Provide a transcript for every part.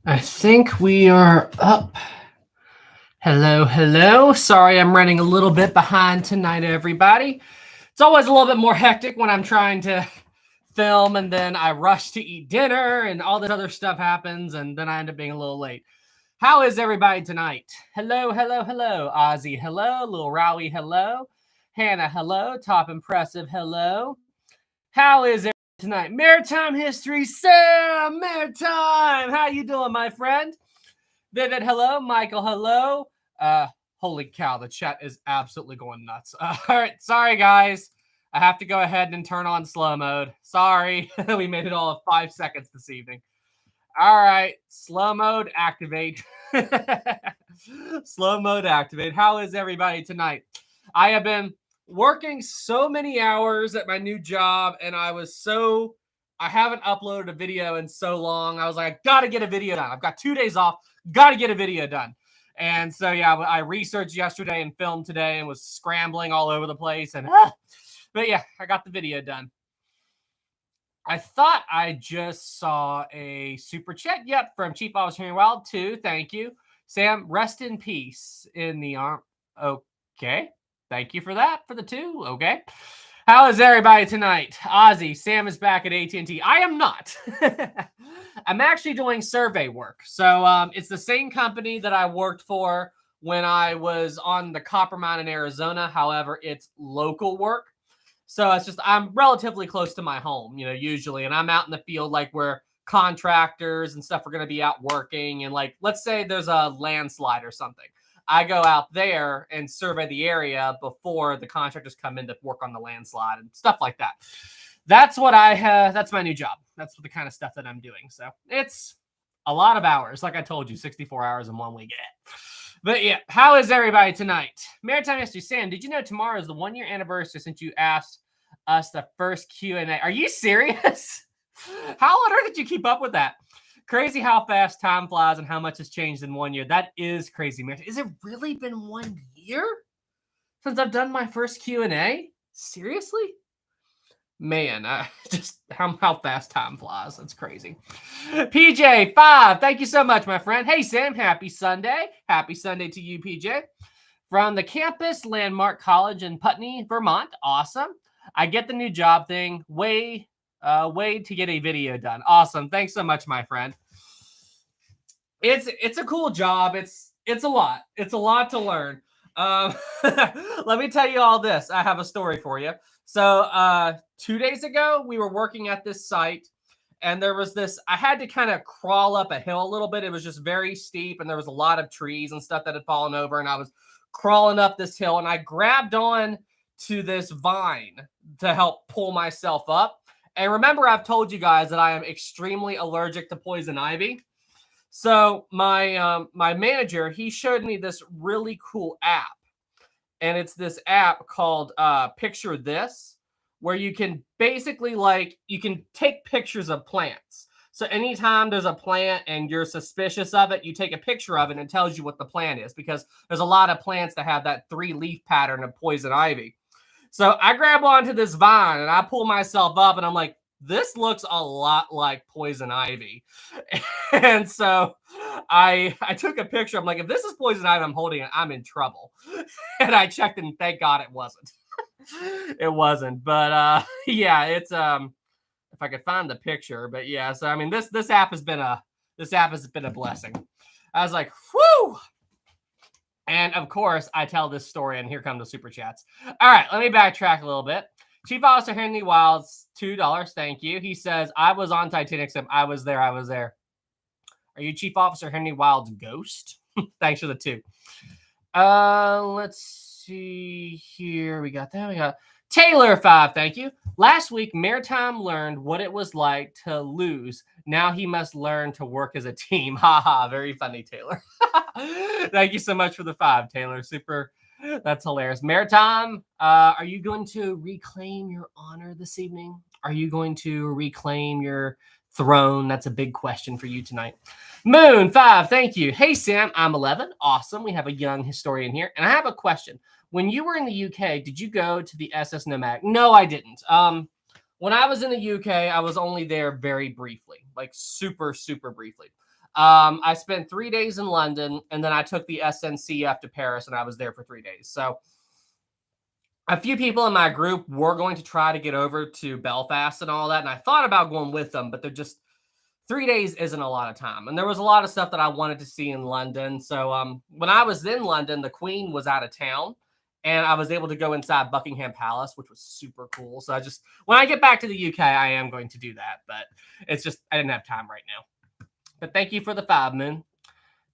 I think we are up. Hello, hello. Sorry, I'm running a little bit behind tonight, everybody. It's always a little bit more hectic when I'm trying to film and then I rush to eat dinner and all this other stuff happens and then I end up being a little late. How is everybody tonight? Hello, hello, hello. Ozzy, hello. Lil Rowie, hello. Hannah, hello. Top Impressive, hello. How is everybody tonight? Maritime History, Sam, Maritime. How you doing, my friend? Vivid, hello. Michael, hello. Holy cow, the chat is absolutely going nuts. All right, sorry guys. I have to go ahead and turn on slow mode. Sorry, we made it all of 5 seconds this evening. All right, slow mode activate. Slow mode activate. How is everybody tonight? I have been working so many hours at my new job, and I haven't uploaded a video in so long. I was like, I gotta get a video done. I've got 2 days off, gotta get a video done. And so, yeah, I researched yesterday and filmed today and was scrambling all over the place. But yeah, I got the video done. I thought I just saw a super chat. Yep, from Chief Officer Henry Wild 2. Thank you. Sam, rest in peace in the arm. Okay. Thank you for that, for the 2. Okay. How is everybody tonight? Ozzy, Sam is back at AT&T. I am not. I'm actually doing survey work. So it's the same company that I worked for when I was on the Copper Mine in Arizona. However, it's local work. So it's just, I'm relatively close to my home, usually. And I'm out in the field, like where contractors and stuff are going to be out working. And like, let's say there's a landslide or something. I go out there and survey the area before the contractors come in to work on the landslide and stuff like that. That's what I have. That's my new job. That's the kind of stuff that I'm doing. So it's a lot of hours. Like I told you, 64 hours in 1 week. But yeah, how is everybody tonight? Maritime History Sam, did you know tomorrow is the 1-year anniversary since you asked us the first Q&A? Are you serious? How on earth did you keep up with that? Crazy how fast time flies and how much has changed in 1 year. That is crazy, man. Is it really been 1 year since I've done my first Q&A? Seriously? Man, just how fast time flies. That's crazy. PJ5, thank you so much, my friend. Hey, Sam, happy Sunday. Happy Sunday to you, PJ. From the campus Landmark College in Putney, Vermont. Awesome. I get the new job thing. Way to get a video done. Awesome. Thanks so much, my friend. It's a cool job. It's a lot. It's a lot to learn. Let me tell you all this. I have a story for you. So 2 days ago, we were working at this site, and there was this, I had to kind of crawl up a hill a little bit. It was just very steep, and there was a lot of trees and stuff that had fallen over, and I was crawling up this hill, and I grabbed on to this vine to help pull myself up. And remember, I've told you guys that I am extremely allergic to poison ivy. So my manager, he showed me this really cool app. And it's this app called Picture This, where you can basically you can take pictures of plants. So anytime there's a plant and you're suspicious of it, you take a picture of it and it tells you what the plant is, because there's a lot of plants that have that 3-leaf pattern of poison ivy. So I grab onto this vine and I pull myself up and I'm like, this looks a lot like poison ivy. And so I took a picture. I'm like, if this is poison ivy I'm holding it, I'm in trouble. And I checked and thank God it wasn't. It wasn't. But yeah, it's if I could find the picture. But yeah, so I mean this app has been a blessing. I was like, whew. And of course, I tell this story, and here come the super chats. All right, let me backtrack a little bit. Chief Officer Henry Wilds, $2. Thank you. He says, I was on Titanic. I was there. Are you Chief Officer Henry Wild's ghost? Thanks for the 2. Let's see here. We got Taylor 5. Thank you. Last week, Maritime learned what it was like to lose. Now he must learn to work as a team. Haha. Very funny, Taylor. Thank you so much for the 5, Taylor. Super. That's hilarious. Maritime, are you going to reclaim your honor this evening? Are you going to reclaim your throne? That's a big question for you tonight. Moon 5, thank you. Hey, Sam, I'm 11. Awesome. We have a young historian here. And I have a question. When you were in the UK, did you go to the SS Nomadic? No, I didn't. When I was in the UK, I was only there very briefly, like super, super briefly. I spent 3 days in London, and then I took the SNCF to Paris, and I was there for 3 days. So a few people in my group were going to try to get over to Belfast and all that, and I thought about going with them, but they're just 3 days isn't a lot of time. And there was a lot of stuff that I wanted to see in London. So when I was in London, the Queen was out of town, and I was able to go inside Buckingham Palace, which was super cool. So when I get back to the UK, I am going to do that, but it's just, I didn't have time right now. But thank you for the 5, Moon.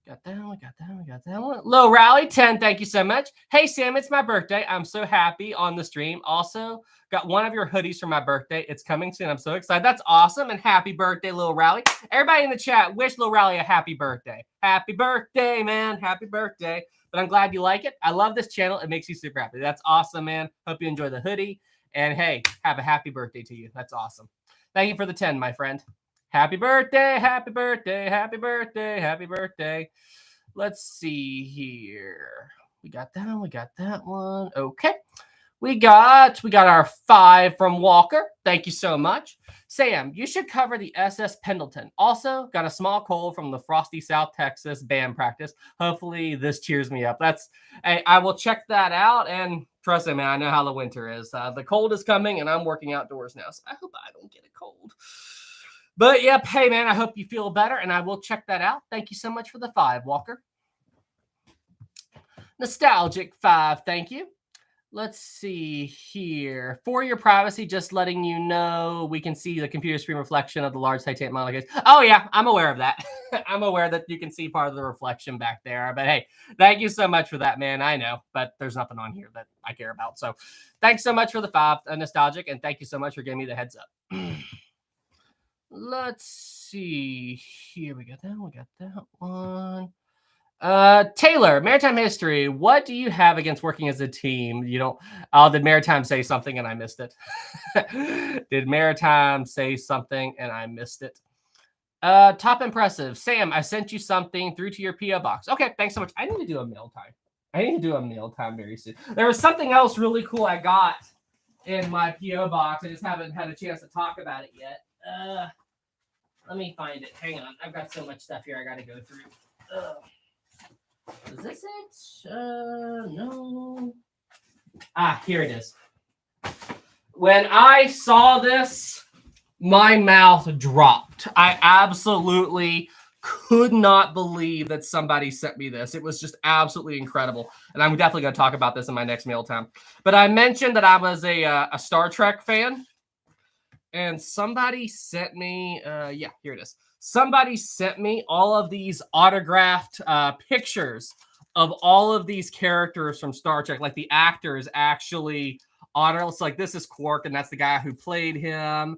Got that one. Low Rally 10, thank you so much. Hey, Sam, it's my birthday. I'm so happy on the stream. Also, got one of your hoodies for my birthday. It's coming soon. I'm so excited. That's awesome. And happy birthday, Lil Rally. Everybody in the chat, wish Lil Rally a happy birthday. Happy birthday, man. Happy birthday. But I'm glad you like it. I love this channel. It makes you super happy. That's awesome, man. Hope you enjoy the hoodie. And hey, have a happy birthday to you. That's awesome. Thank you for the 10, my friend. Happy birthday, happy birthday, happy birthday, happy birthday. Let's see here. We got that one. Okay. We got our 5 from Walker. Thank you so much. Sam, you should cover the SS Pendleton. Also, got a small cold from the frosty South Texas band practice. Hopefully this cheers me up. I will check that out, and trust me, man, I know how the winter is. The cold is coming, and I'm working outdoors now, so I hope I don't get a cold. But yep, hey man, I hope you feel better, and I will check that out. Thank you so much for the 5, Walker. Nostalgic 5, thank you. Let's see here. For your privacy, just letting you know, we can see the computer screen reflection of the large Titanic model case. Oh yeah, I'm aware of that. I'm aware that you can see part of the reflection back there. But hey, thank you so much for that, man. I know, but there's nothing on here that I care about. So thanks so much for the 5, Nostalgic, and thank you so much for giving me the heads up. Let's see here. We got that one. Taylor, Maritime History. What do you have against working as a team? You don't. Oh, did Maritime say something and I missed it? Did Maritime say something and I missed it? Top impressive. Sam, I sent you something through to your PO box. Okay, thanks so much. I need to do a mail time very soon. There was something else really cool I got in my PO box. I just haven't had a chance to talk about it yet. Let me find it. Hang on. I've got so much stuff here I got to go through. Is this it? No. Here it is. When I saw this, my mouth dropped. I absolutely could not believe that somebody sent me this. It was just absolutely incredible. And I'm definitely going to talk about this in my next meal time. But I mentioned that I was a Star Trek fan. And somebody sent me, here it is. Somebody sent me all of these autographed pictures of all of these characters from Star Trek. Like the actors actually autographs. Like this is Quark, and that's the guy who played him.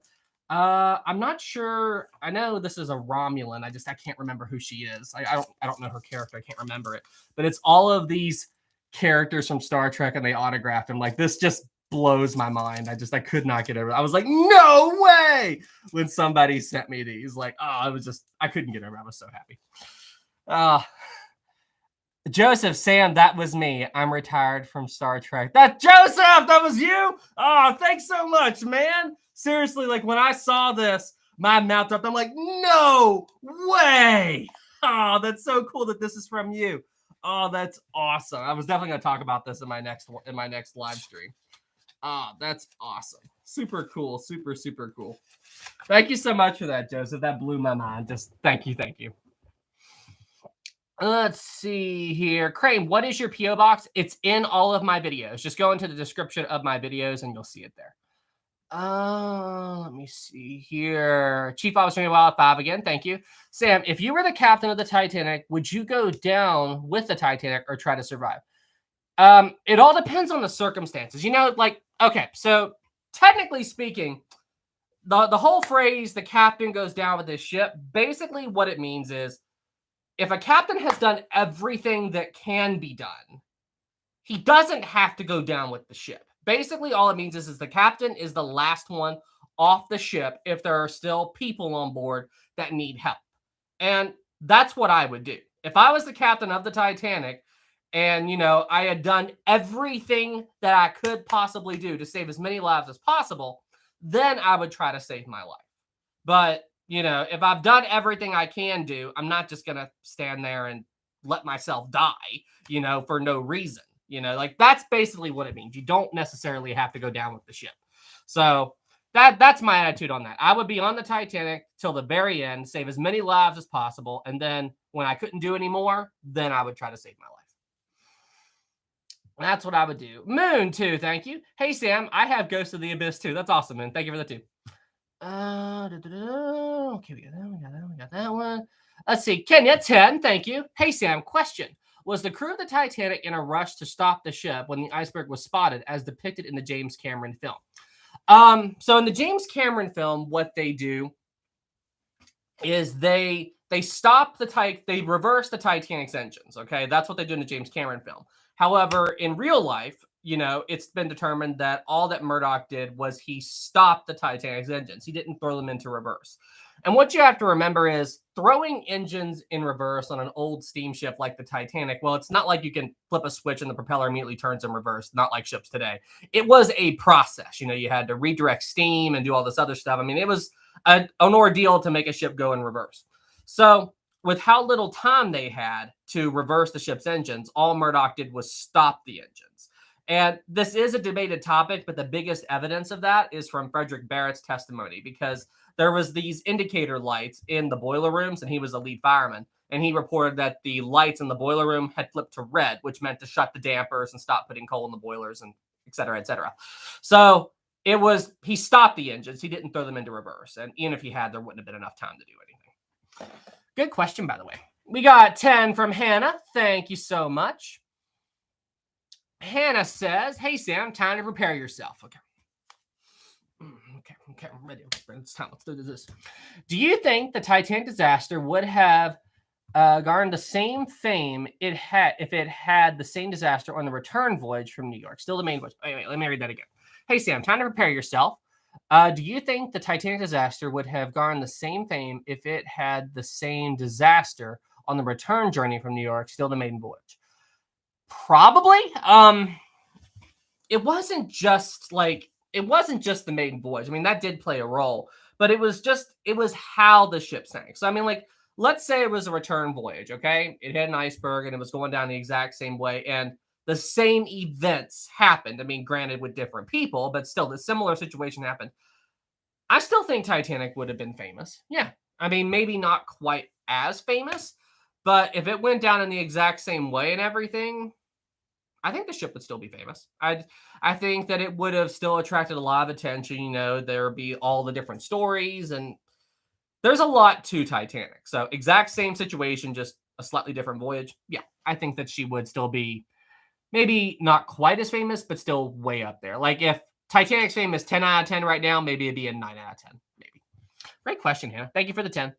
I'm not sure. I know this is a Romulan. I can't remember who she is. I don't know her character. I can't remember it. But it's all of these characters from Star Trek, and they autographed them. Like this just blows my mind. I could not get over it. I was like, no way, when somebody sent me these. Like, I couldn't get over it. I was so happy. Joseph, Sam, that was me. I'm retired from Star Trek. Joseph, that was you? Oh, thanks so much, man. Seriously, like when I saw this, my mouth dropped. I'm like, no way. Oh, that's so cool that this is from you. Oh, that's awesome. I was definitely going to talk about this in my next live stream. That's awesome. Super cool. Super, super cool. Thank you so much for that, Joseph. That blew my mind. Just thank you. Thank you. Let's see here. Crane, what is your P.O. box? It's in all of my videos. Just go into the description of my videos and you'll see it there. Let me see here. Chief Officer Wild 5 again. Thank you. Sam, if you were the captain of the Titanic, would you go down with the Titanic or try to survive? It all depends on the circumstances. Okay, so technically speaking, the whole phrase, the captain goes down with his ship, basically what it means is if a captain has done everything that can be done, he doesn't have to go down with the ship. Basically, all it means is the captain is the last one off the ship if there are still people on board that need help. And that's what I would do. If I was the captain of the Titanic, and, I had done everything that I could possibly do to save as many lives as possible, then I would try to save my life. But if I've done everything I can do, I'm not just going to stand there and let myself die, for no reason. Like that's basically what it means. You don't necessarily have to go down with the ship. So that's my attitude on that. I would be on the Titanic till the very end, save as many lives as possible, and then when I couldn't do anymore, then I would try to save my life. That's what I would do. Moon too, thank you. Hey Sam, I have Ghost of the Abyss too. That's awesome, man. Thank you for the two. Okay, we got that one. Let's see. Kenya 10, thank you. Hey Sam, question. Was the crew of the Titanic in a rush to stop the ship when the iceberg was spotted as depicted in the James Cameron film? So in the James Cameron film, what they do is they stop they reverse the Titanic's engines. Okay, that's what they do in the James Cameron film. However, in real life, it's been determined that all that Murdoch did was he stopped the Titanic's engines. He didn't throw them into reverse. And what you have to remember is throwing engines in reverse on an old steamship like the Titanic. Well, it's not like you can flip a switch and the propeller immediately turns in reverse, not like ships today. It was a process. You had to redirect steam and do all this other stuff. I mean, it was an ordeal to make a ship go in reverse. So with how little time they had to reverse the ship's engines, all Murdoch did was stop the engines. And this is a debated topic, but the biggest evidence of that is from Frederick Barrett's testimony, because there was these indicator lights in the boiler rooms, and he was a lead fireman. And he reported that the lights in the boiler room had flipped to red, which meant to shut the dampers and stop putting coal in the boilers, and et cetera, et cetera. So he stopped the engines. He didn't throw them into reverse. And even if he had, there wouldn't have been enough time to do anything. Good question, by the way. We got 10 from Hannah. Thank you so much. Hannah says, hey, Sam, time to prepare yourself. Okay, I'm ready. It's time. Let's do this. Do you think the Titanic disaster would have garnered the same fame if it had the same disaster on the return voyage from New York? Still the main voyage. Wait, let me read that again. Hey, Sam, time to prepare yourself. Do you think the Titanic disaster would have garnered the same fame if it had the same disaster on the return journey from New York, still the maiden voyage? Probably. It wasn't just the maiden voyage. I mean, that did play a role, but it was how the ship sank. So, I mean, like, let's say it was a return voyage, okay? It had an iceberg and it was going down the exact same way, and the same events happened. I mean, granted, with different people, but still, the similar situation happened. I still think Titanic would have been famous. Yeah. I mean, maybe not quite as famous, but if it went down in the exact same way and everything, I think the ship would still be famous. I think that it would have still attracted a lot of attention. There would be all the different stories, and there's a lot to Titanic. So exact same situation, just a slightly different voyage. Yeah, I think that she would still be maybe not quite as famous, but still way up there. Like if Titanic's fame is 10 out of 10 right now, maybe it'd be a 9 out of 10. Maybe. Great question, Hannah. Thank you for the 10.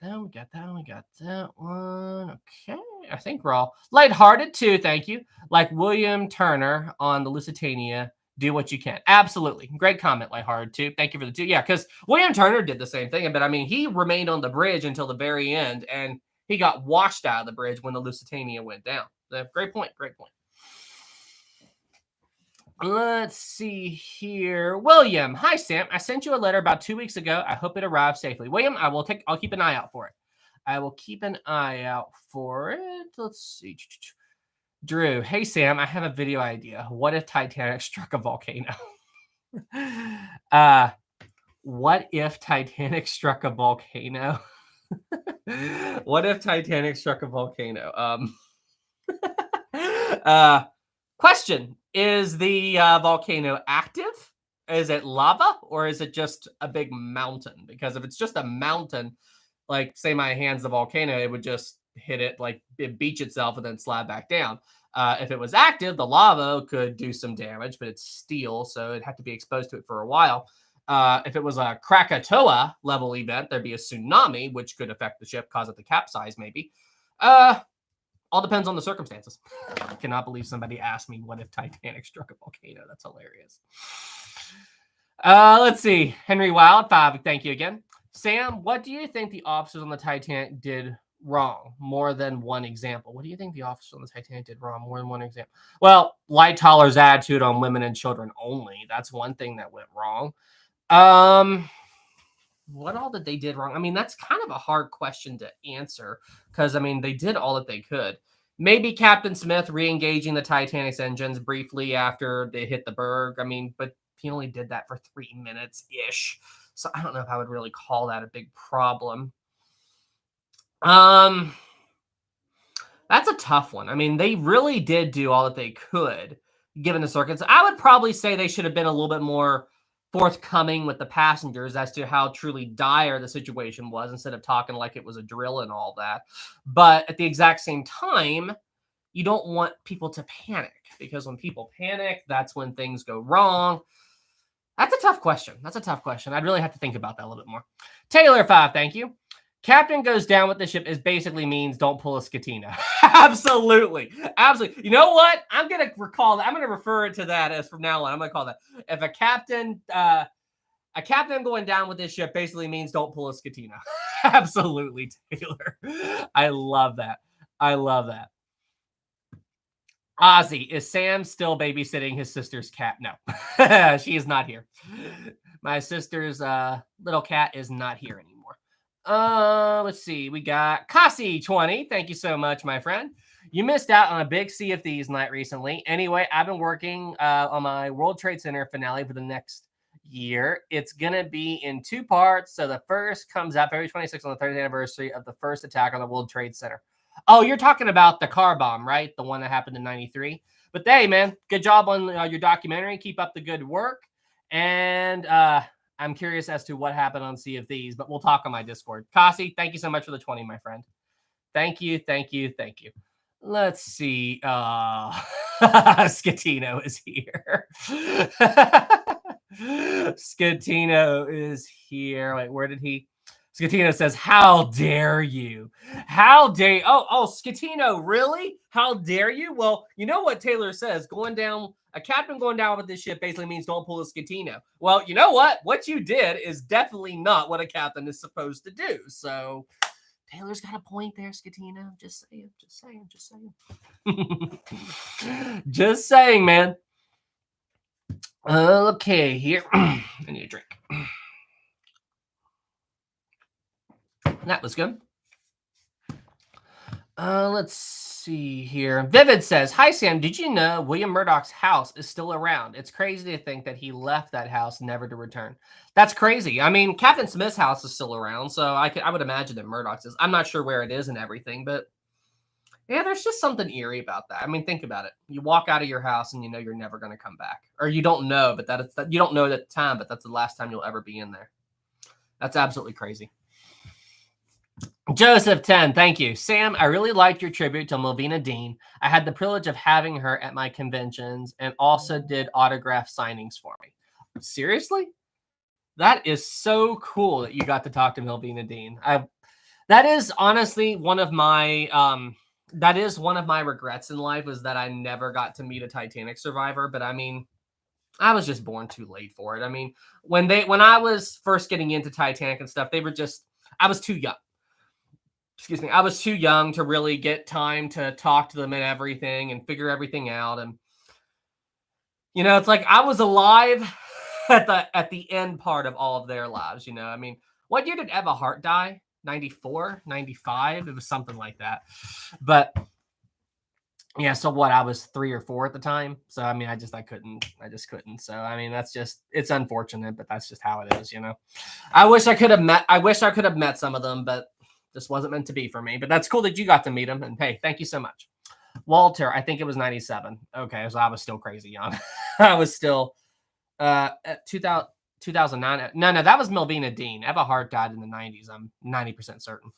We got that one. Okay. I think we're all lighthearted too. Thank you. Like William Turner on the Lusitania, do what you can. Absolutely. Great comment, lighthearted too. Thank you for the 2. Yeah, because William Turner did the same thing. But I mean, he remained on the bridge until the very end, and he got washed out of the bridge when the Lusitania went down. So, great point. Great point. Let's see here. William, hi Sam. I sent you a letter about 2 weeks ago. I hope it arrived safely. William, I'll keep an eye out for it. I will keep an eye out for it. Let's see. Drew, hey Sam, I have a video idea. What if Titanic struck a volcano? What if Titanic struck a volcano? What if Titanic struck a volcano? Question, is the volcano active? Is it lava, or is it just a big mountain? Because if it's just a mountain, like say my hand's the volcano, it would just hit it, like it beach itself and then slide back down. If it was active, the lava could do some damage, but it's steel, so it'd have to be exposed to it for a while. If it was a Krakatoa level event, there'd be a tsunami, which could affect the ship, cause it to capsize maybe. All depends on the circumstances. I cannot believe somebody asked me, what if Titanic struck a volcano? That's hilarious. Let's see. Henry Wild, 5, thank you again. Sam, what do you think the officers on the Titanic did wrong? More than one example. What do you think the officers on the Titanic did wrong? More than one example. Well, Lightollers' attitude on women and children only. That's one thing that went wrong. What all did they did wrong? I mean, that's kind of a hard question to answer because I mean, they did all that they could. Maybe Captain Smith re-engaging the Titanic's engines briefly after they hit the berg. I mean, but he only did that for 3 minutes ish. So I don't know if I would really call that a big problem. Um, that's a tough one. I mean, they really did do all that they could, given the circuits. I would probably say they should have been a little bit more forthcoming with the passengers as to how truly dire the situation was instead of talking like it was a drill and all that. But at the exact same time, you don't want people to panic because when people panic, that's when things go wrong. That's a tough question. That's a tough question. I'd really have to think about that a little bit more. Taylor 5, thank you. Captain goes down with the ship is basically means don't pull a Scatina. Absolutely. Absolutely. You know what? I'm going to recall that. I'm going to refer it to that as from now on. I'm going to call that. If a captain going down with this ship basically means don't pull a Scatina. Absolutely, Taylor. I love that. I love that. Ozzy, is Sam still babysitting his sister's cat? No, she is not here. My sister's little cat is not here anymore. Let's see. We got Kasi20. Thank you so much, my friend. You missed out on a big Sea of Thieves night recently. Anyway, I've been working on my World Trade Center finale for the next year. It's going to be in 2 parts. So the first comes out February 26th on the 30th anniversary of the first attack on the World Trade Center. Oh, you're talking about the car bomb, right? The one that happened in 93. But hey, man, good job on your documentary. Keep up the good work. And I'm curious as to what happened on Sea of Thieves, but we'll talk on my Discord. Kasi, thank you so much for the 20, my friend. Thank you, thank you, thank you. Let's see. Scatino is here. Scatino is here. Wait, where did he? Scatino says, "How dare you? How dare?" Oh, Scatino, really? How dare you? Well, you know what Taylor says. A captain going down with this ship basically means don't pull a Scatino. Well, you know what? What you did is definitely not what a captain is supposed to do. So Taylor's got a point there, Scatino. Just saying. Just saying, man. Okay, here. I need a drink. That was good. Let's see here. Vivid says, "Hi, Sam. Did you know William Murdoch's house is still around? It's crazy to think that he left that house never to return." That's crazy. I mean, Captain Smith's house is still around, so I would imagine that Murdoch's is. I'm not sure where it is and everything, but yeah, there's just something eerie about that. I mean, think about it. You walk out of your house and you know you're never going to come back, or you don't know, but you don't know at the time, but that's the last time you'll ever be in there. That's absolutely crazy. Joseph 10, thank you. Sam, I really liked your tribute to Melvina Dean. I had the privilege of having her at my conventions and also did autograph signings for me. Seriously? That is so cool that you got to talk to Melvina Dean. That is honestly one of my regrets in life was that I never got to meet a Titanic survivor, but I mean, I was just born too late for it. I mean, when I was first getting into Titanic and stuff, I was too young. Excuse me, I was too young to really get time to talk to them and everything and figure everything out. And you know, it's like I was alive at the end part of all of their lives. You know, I mean, what year did Eva Hart die? 94, 95? It was something like that. But yeah, so what? I was 3 or 4 at the time. So I mean, I just couldn't. So I mean, it's unfortunate, but that's just how it is. You know, I wish I could have met some of them, but this wasn't meant to be for me, but that's cool that you got to meet him. And hey, thank you so much. Walter, I think it was 97. Okay, so I was still crazy young. I was still at 2009. No, that was Melvina Dean. Eva Hart died in the 90s. I'm 90% certain.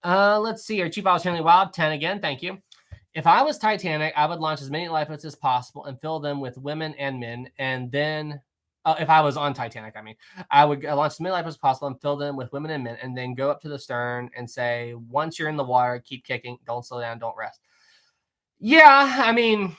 Let's see here. Chief Austin Wild, 10 again. Thank you. If I was Titanic, I would launch as many lifeboats as possible and fill them with women and men, and then if I was on Titanic, I mean, I would launch as many lifeboats as possible and fill them with women and men, and then go up to the stern and say, once you're in the water, keep kicking, don't slow down, don't rest. Yeah, I mean,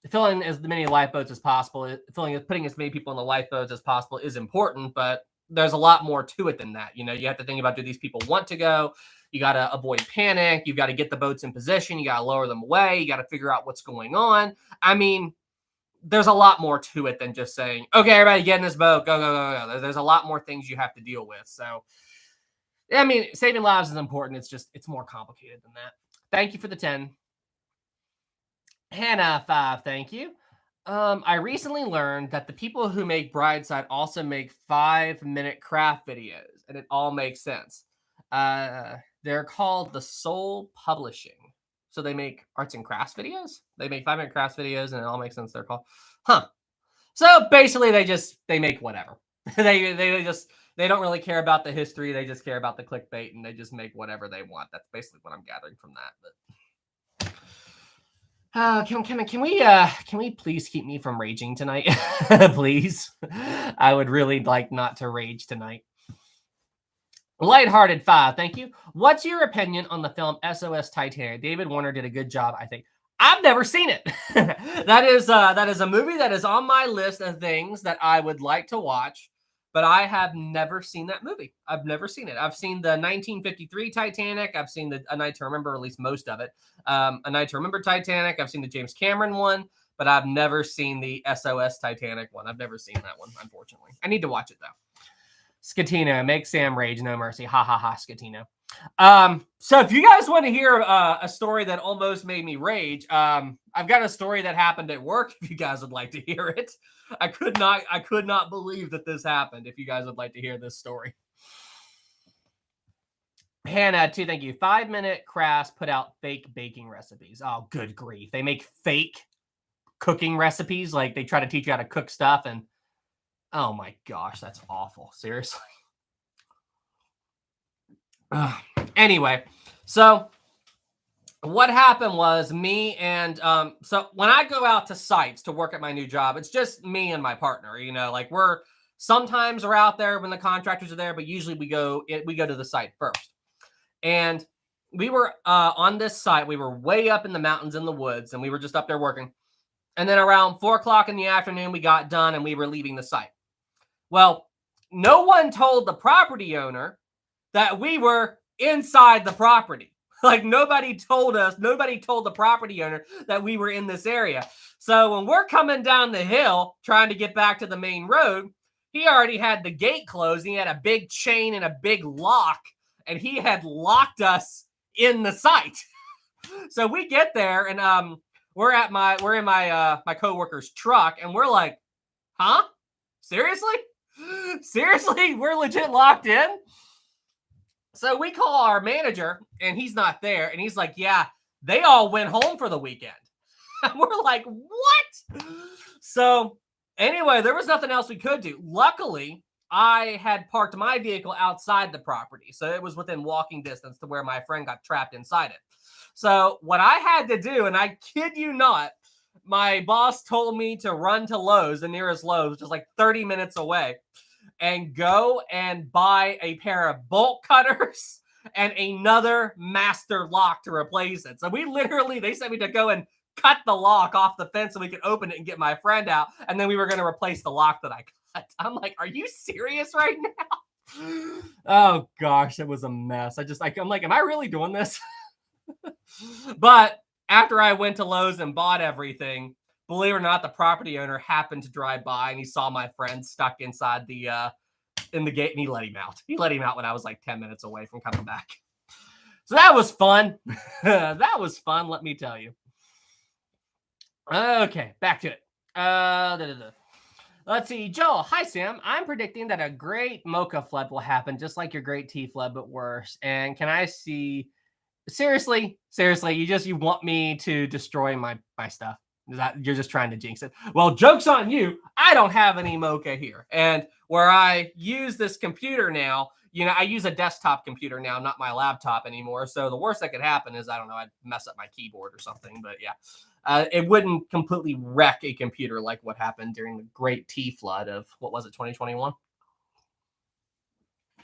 filling as many lifeboats as possible, putting as many people in the lifeboats as possible is important, but there's a lot more to it than that. You know, you have to think about, do these people want to go? You got to avoid panic. You got to get the boats in position. You got to lower them away. You got to figure out what's going on. I mean, there's a lot more to it than just saying, okay, everybody get in this boat, go, go, go, go. There's a lot more things you have to deal with. So, I mean, saving lives is important. It's more complicated than that. Thank you for the 10. Hannah, 5, thank you. I recently learned that the people who make Brideside also make 5-minute craft videos, and it all makes sense. They're called The Soul Publishing. So they make arts and crafts videos. They make 5-minute crafts videos, and it all makes sense. They're called, huh? So basically, they make whatever. they don't really care about the history. They just care about the clickbait, and they just make whatever they want. That's basically what I'm gathering from that. But can we please keep me from raging tonight? Please, I would really like not to rage tonight. Lighthearted 5, thank you. What's your opinion on the film SOS Titanic? David Warner did a good job, I think. I've never seen it. That is a movie that is on my list of things that I would like to watch, but I have never seen that movie. I've never seen it. I've seen the 1953 Titanic. I've seen A Night to Remember, at least most of it. A Night to Remember Titanic. I've seen the James Cameron one, but I've never seen the SOS Titanic one. I've never seen that one, unfortunately. I need to watch it, though. Scatino, make Sam rage, no mercy. Ha ha ha, Scatino. So if you guys want to hear a story that almost made me rage, I've got a story that happened at work. If you guys would like to hear it, I could not believe that this happened. If you guys would like to hear this story, Hannah, 2, thank you. 5-minute crafts put out fake baking recipes. Oh, good grief! They make fake cooking recipes. Like they try to teach you how to cook stuff, and oh my gosh, that's awful. Seriously. Anyway, so what happened was me and so when I go out to sites to work at my new job, it's just me and my partner. You know, like we're sometimes we're out there when the contractors are there, but usually we go to the site first. And we were on this site. We were way up in the mountains in the woods, and we were just up there working. And then around 4:00 in the afternoon, we got done and we were leaving the site. Well, no one told the property owner that we were inside the property. Like nobody told the property owner that we were in this area. So when we're coming down the hill trying to get back to the main road, he already had the gate closed. He had a big chain and a big lock, and he had locked us in the site. So we get there, and we're in my coworker's truck, and we're like, huh? Seriously? We're legit locked in? So we call our manager, and he's not there, and he's like, yeah, they all went home for the weekend. And we're like, what? So anyway, there was nothing else we could do. Luckily, I had parked my vehicle outside the property, so it was within walking distance to where my friend got trapped inside it. So what I had to do, and I kid you not, my boss told me to run to Lowe's, the nearest Lowe's, which is like 30 minutes away, and go and buy a pair of bolt cutters and another master lock to replace it. So they sent me to go and cut the lock off the fence so we could open it and get my friend out. And then we were going to replace the lock that I cut. I'm like, are you serious right now? Oh gosh, it was a mess. I'm like, am I really doing this? But after I went to Lowe's and bought everything, believe it or not, the property owner happened to drive by and he saw my friend stuck inside in the gate, and he let him out. He let him out when I was like 10 minutes away from coming back. So that was fun. That was fun, let me tell you. Okay, back to it. Let's see. Joel, hi, Sam. I'm predicting that a great mocha flood will happen, just like your great tea flood, but worse. And can I see... Seriously, you want me to destroy my stuff? You're just trying to jinx it. Well, joke's on you. I don't have any mocha here. And where I use this computer now, I use a desktop computer now, not my laptop anymore. So the worst that could happen is, I don't know, I'd mess up my keyboard or something. But yeah, it wouldn't completely wreck a computer like what happened during the great tea flood of, what was it, 2021?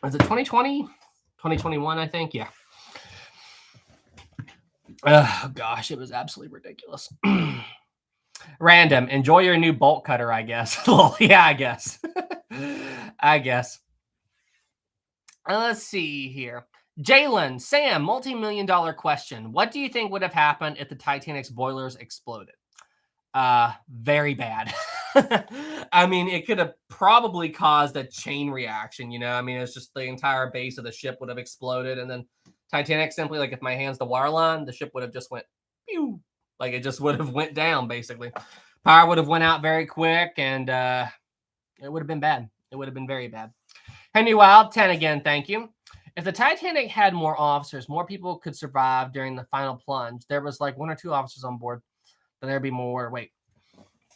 Was it 2020? 2021, I think. Yeah. Oh gosh, it was absolutely ridiculous. Random. Enjoy your new bolt cutter, I guess. Yeah, I guess. Let's see here. Jalen, Sam, multi-million-dollar question. What do you think would have happened if the Titanic's boilers exploded? Very bad. I mean, it could have probably caused a chain reaction, you know? I mean, it's just the entire base of the ship would have exploded, and then Titanic simply, like, if my hand's the waterline, the ship would have just went pew. Like, it just would have went down, basically. Power would have went out very quick, and it would have been bad. It would have been very bad. Henry Wild, 10 again, thank you. If the Titanic had more officers, more people could survive during the final plunge. There was like 1 or 2 officers on board, then there'd be more. Wait.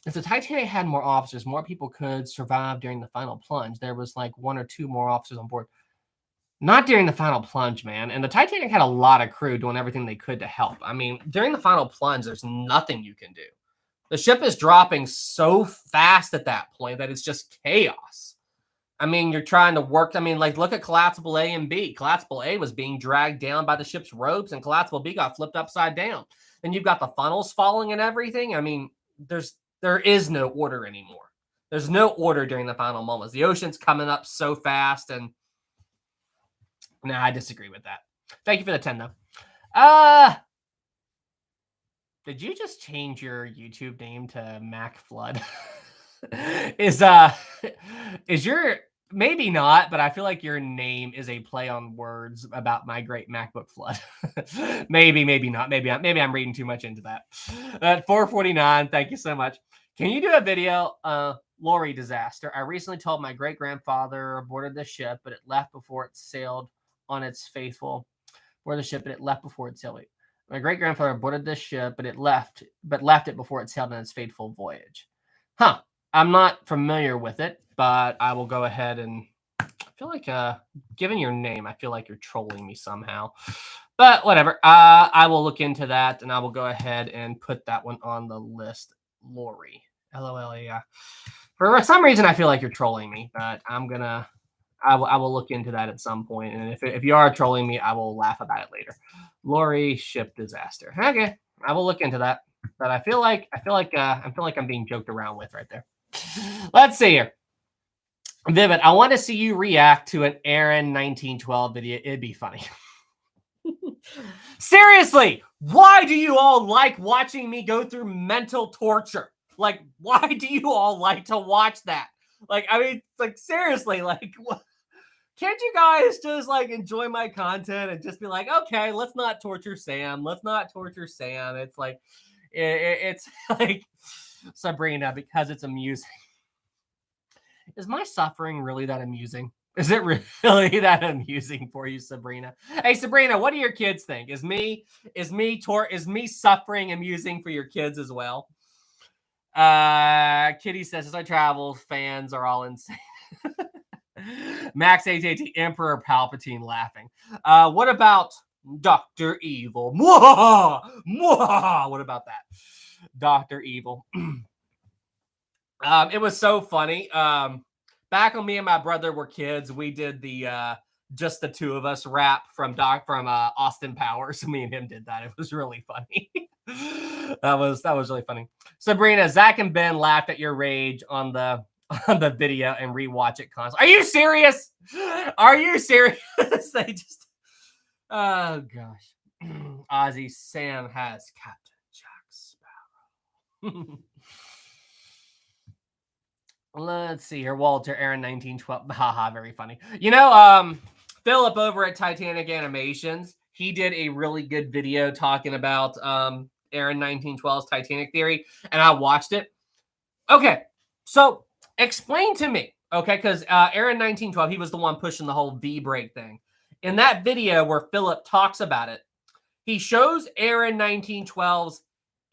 If the Titanic had more officers, more people could survive during the final plunge. There was like 1 or 2 more officers on board. Not during the final plunge, man. And the Titanic had a lot of crew doing everything they could to help. I mean, during the final plunge, there's nothing you can do. The ship is dropping so fast at that point that it's just chaos. I mean, you're trying to work. I mean, like, look at collapsible A and B. Collapsible A was being dragged down by the ship's ropes, and collapsible B got flipped upside down. Then you've got the funnels falling and everything. I mean, there is no order anymore. There's no order during the final moments. The ocean's coming up so fast, and nah, I disagree with that. Thank you for the 10, though. Did you just change your YouTube name to Mac Flood? Is your, maybe not, but I feel like your name is a play on words about my great MacBook flood. maybe not. Maybe I'm reading too much into that. At 449, thank you so much. Can you do a video? Lorry disaster. I recently told my great grandfather boarded the ship, but it left before it sailed on its faithful. Boarded the ship, but it left before it sailed. My great grandfather boarded this ship, but left it before it sailed on its fateful voyage. Huh. I'm not familiar with it, but I will go ahead and I feel like, given your name, I feel like you're trolling me somehow. But whatever. I will look into that, and I will go ahead and put that one on the list. Lori. LOL, yeah. For some reason, I feel like you're trolling me, but I will look into that at some point. And if you are trolling me, I will laugh about it later. Lori ship disaster. Okay, I will look into that. But I feel like I'm being joked around with right there. Let's see here. Vivid, I want to see you react to an Aaron 1912 video. It'd be funny. Seriously, why do you all like watching me go through mental torture? Like, why do you all like to watch that? Like, I mean, like, seriously, like, what? Can't you guys just like enjoy my content and just be like, okay, let's not torture Sam. Let's not torture Sam. It's like, it's like Sabrina, because it's amusing. Is my suffering really that amusing? Is it really that amusing for you, Sabrina? Hey, Sabrina, what do your kids think? Is me suffering amusing for your kids as well? Kitty says, as I travel, fans are all insane. Max ATT, Emperor Palpatine laughing. What about Dr. Evil? Mwah! Mwah! What about that? Dr. Evil. It was so funny. Back when me and my brother were kids, we did the just the two of us rap from Austin Powers. Me and him did that. It was really funny. that was really funny. Sabrina, Zach and Ben laughed at your rage on the video and rewatch it constantly. Are you serious? Are you serious? They just, oh gosh. Ozzy, Sam has Captain Jack Sparrow. Let's see here. Walter, Aaron 1912. Haha, very funny. You know, Philip over at Titanic Animations, he did a really good video talking about Aaron 1912's Titanic theory, and I watched it. Okay, so explain to me, okay, because Aaron 1912, he was the one pushing the whole V-break thing. In that video where Philip talks about it, he shows Aaron 1912's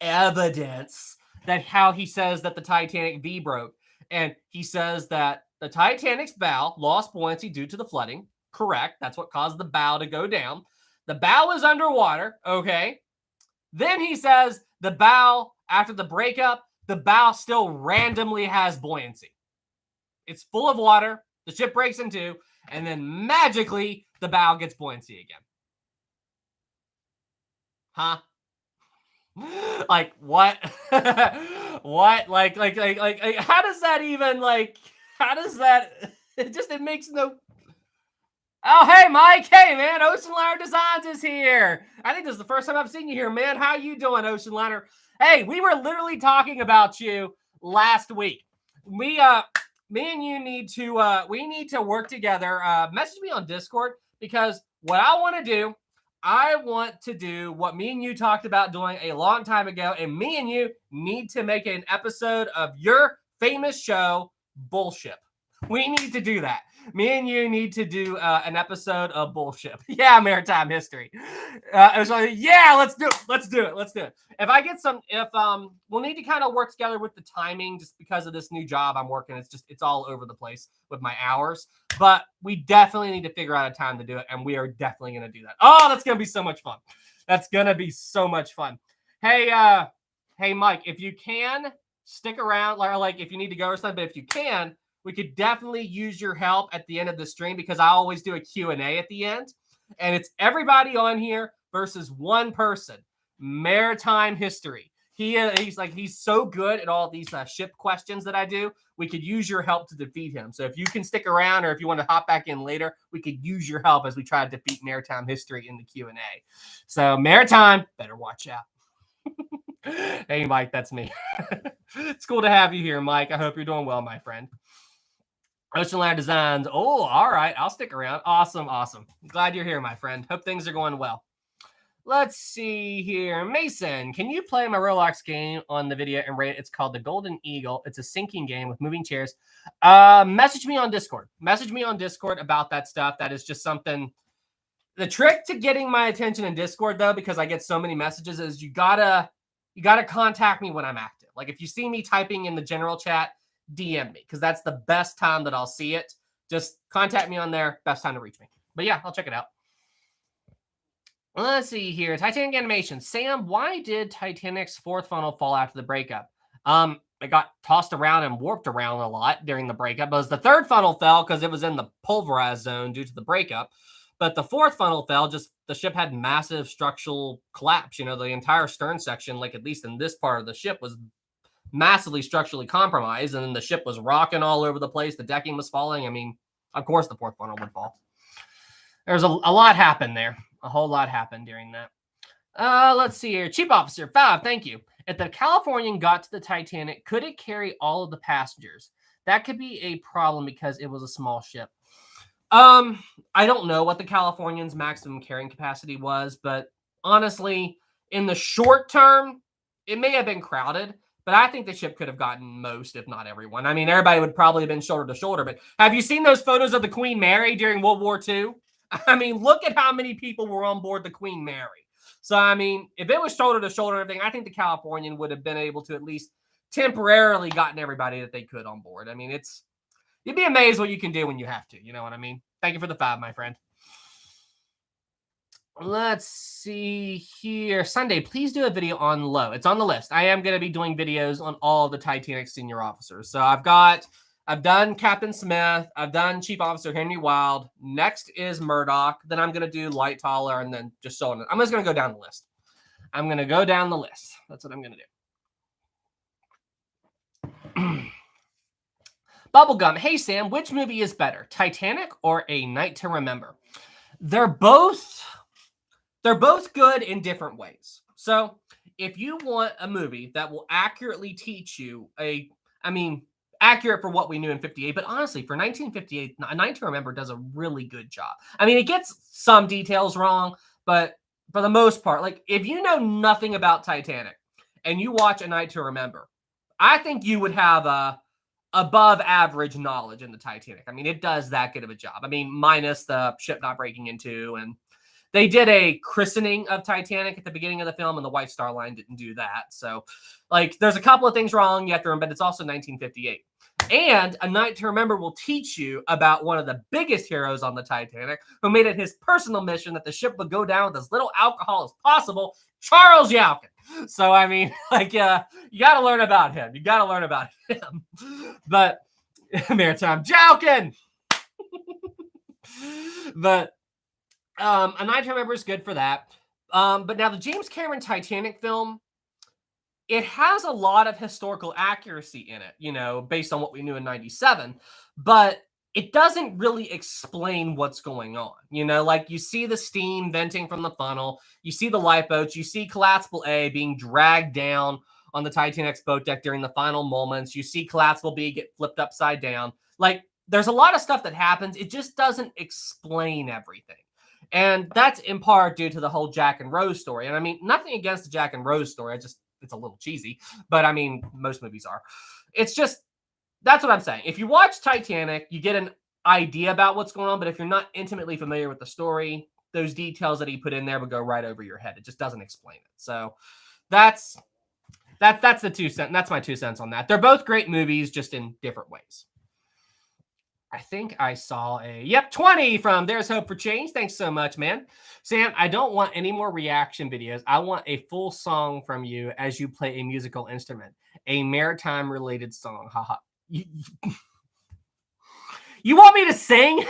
evidence that how he says that the Titanic V broke. And he says that the Titanic's bow lost buoyancy due to the flooding. Correct. That's what caused the bow to go down. The bow is underwater. Okay. Then he says the bow, after the breakup, the bow still randomly has buoyancy. It's full of water. The ship breaks in two. And then magically, the bow gets buoyancy again. Huh? Like what? What? Like how does that even, like, how does that, it makes no. Oh, hey, Mike. Hey, man, Ocean Liner Designs is here. I think this is the first time I've seen you here, man. How you doing, Ocean Liner? Hey, we were literally talking about you last week. Me and you need to we need to work together. Message me on Discord because what I want to do, I want to do what me and you talked about doing a long time ago, and me and you need to make an episode of your famous show, Bullshit. We need to do that. Me and you need to do an episode of Bullshit. Yeah, maritime history. It was like, yeah, let's do it. Let's do it. Let's do it. If I get some, if we'll need to kind of work together with the timing, just because of this new job I'm working. It's all over the place with my hours. But we definitely need to figure out a time to do it, and we are definitely going to do that. Oh, that's going to be so much fun. That's going to be so much fun. Hey, Mike, if you can stick around, like if you need to go or something, but if you can, we could definitely use your help at the end of the stream because I always do a Q&A at the end. And it's everybody on here versus one person. Maritime history. He's so good at all these ship questions that I do. We could use your help to defeat him. So if you can stick around or if you want to hop back in later, we could use your help as we try to defeat maritime history in the Q&A. So Maritime, better watch out. Hey, Mike, that's me. It's cool to have you here, Mike. I hope you're doing well, my friend. Ocean Line Designs. Oh, all right. I'll stick around. Awesome. Glad you're here, my friend. Hope things are going well. Let's see here. Mason, can you play my Roblox game on the video and rate it? It's called The Golden Eagle. It's a sinking game with moving chairs. Message me on Discord. Message me on Discord about that stuff. That is just something. The trick to getting my attention in Discord, though, because I get so many messages, is you gotta contact me when I'm active. Like if you see me typing in the general chat, DM me because that's the best time that I'll see it. Just contact me on there. Best time to reach me. But yeah, I'll check it out. Let's see here. Titanic animation. Sam, why did Titanic's fourth funnel fall after the breakup? It got tossed around and warped around a lot during the breakup. But the third funnel fell because it was in the pulverized zone due to the breakup. But the fourth funnel fell, just the ship had massive structural collapse. You know, the entire stern section, like at least in this part of the ship, was massively structurally compromised, and then the ship was rocking all over the place. The decking was falling. I mean, of course the fourth funnel would fall. There's a lot happened there. A whole lot happened during that. Let's see here. Chief Officer 5, thank you. If the Californian got to the Titanic, could it carry all of the passengers? That could be a problem because it was a small ship. I don't know what the Californian's maximum carrying capacity was, but honestly, in the short term, it may have been crowded. But I think the ship could have gotten most, if not everyone. I mean, everybody would probably have been shoulder to shoulder. But have you seen those photos of the Queen Mary during World War II? I mean, look at how many people were on board the Queen Mary. So, I mean, if it was shoulder to shoulder and everything, I think the Californian would have been able to at least temporarily gotten everybody that they could on board. I mean, you'd be amazed what you can do when you have to. You know what I mean? Thank you for the 5, my friend. Let's see here. Sunday, please do a video on Low. It's on the list. I am going to be doing videos on all of the Titanic senior officers. So I've done Captain Smith. I've done Chief Officer Henry Wild. Next is Murdoch. Then I'm going to do Lightoller and then just so on. I'm just going to go down the list. I'm going to go down the list. That's what I'm going to do. Bubblegum. Hey, Sam, which movie is better, Titanic or A Night to Remember? They're both good in different ways. So if you want a movie that will accurately teach you accurate for what we knew in 58, but honestly, for 1958, A Night to Remember does a really good job. I mean, it gets some details wrong, but for the most part, like if you know nothing about Titanic and you watch A Night to Remember, I think you would have a above average knowledge in the Titanic. I mean, it does that good of a job. I mean, minus the ship not breaking into, and they did a christening of Titanic at the beginning of the film, and the White Star Line didn't do that. So, like, there's a couple of things wrong you have to remember, but it's also 1958. And A Night to Remember will teach you about one of the biggest heroes on the Titanic, who made it his personal mission that the ship would go down with as little alcohol as possible, Charles Yelkin. So, I mean, like, you got to learn about him. But, Maritime Jalkin! But, A Night to Remember is good for that. But now the James Cameron Titanic film, it has a lot of historical accuracy in it, you know, based on what we knew in 97. But it doesn't really explain what's going on. You know, like you see the steam venting from the funnel, you see the lifeboats, you see collapsible A being dragged down on the Titanic's boat deck during the final moments. You see collapsible B get flipped upside down. Like there's a lot of stuff that happens. It just doesn't explain everything. And that's in part due to the whole Jack and Rose story. And I mean, nothing against the Jack and Rose story. It's a little cheesy, but I mean, most movies are. It's just, that's what I'm saying. If you watch Titanic, you get an idea about what's going on, but if you're not intimately familiar with the story, those details that he put in there would go right over your head. It just doesn't explain it. So that's the 2 cents. That's my 2 cents on that. They're both great movies, just in different ways. I think I saw 20 from There's Hope for Change. Thanks so much, man. Sam, I don't want any more reaction videos. I want a full song from you as you play a musical instrument, a maritime related song. Haha. You want me to sing?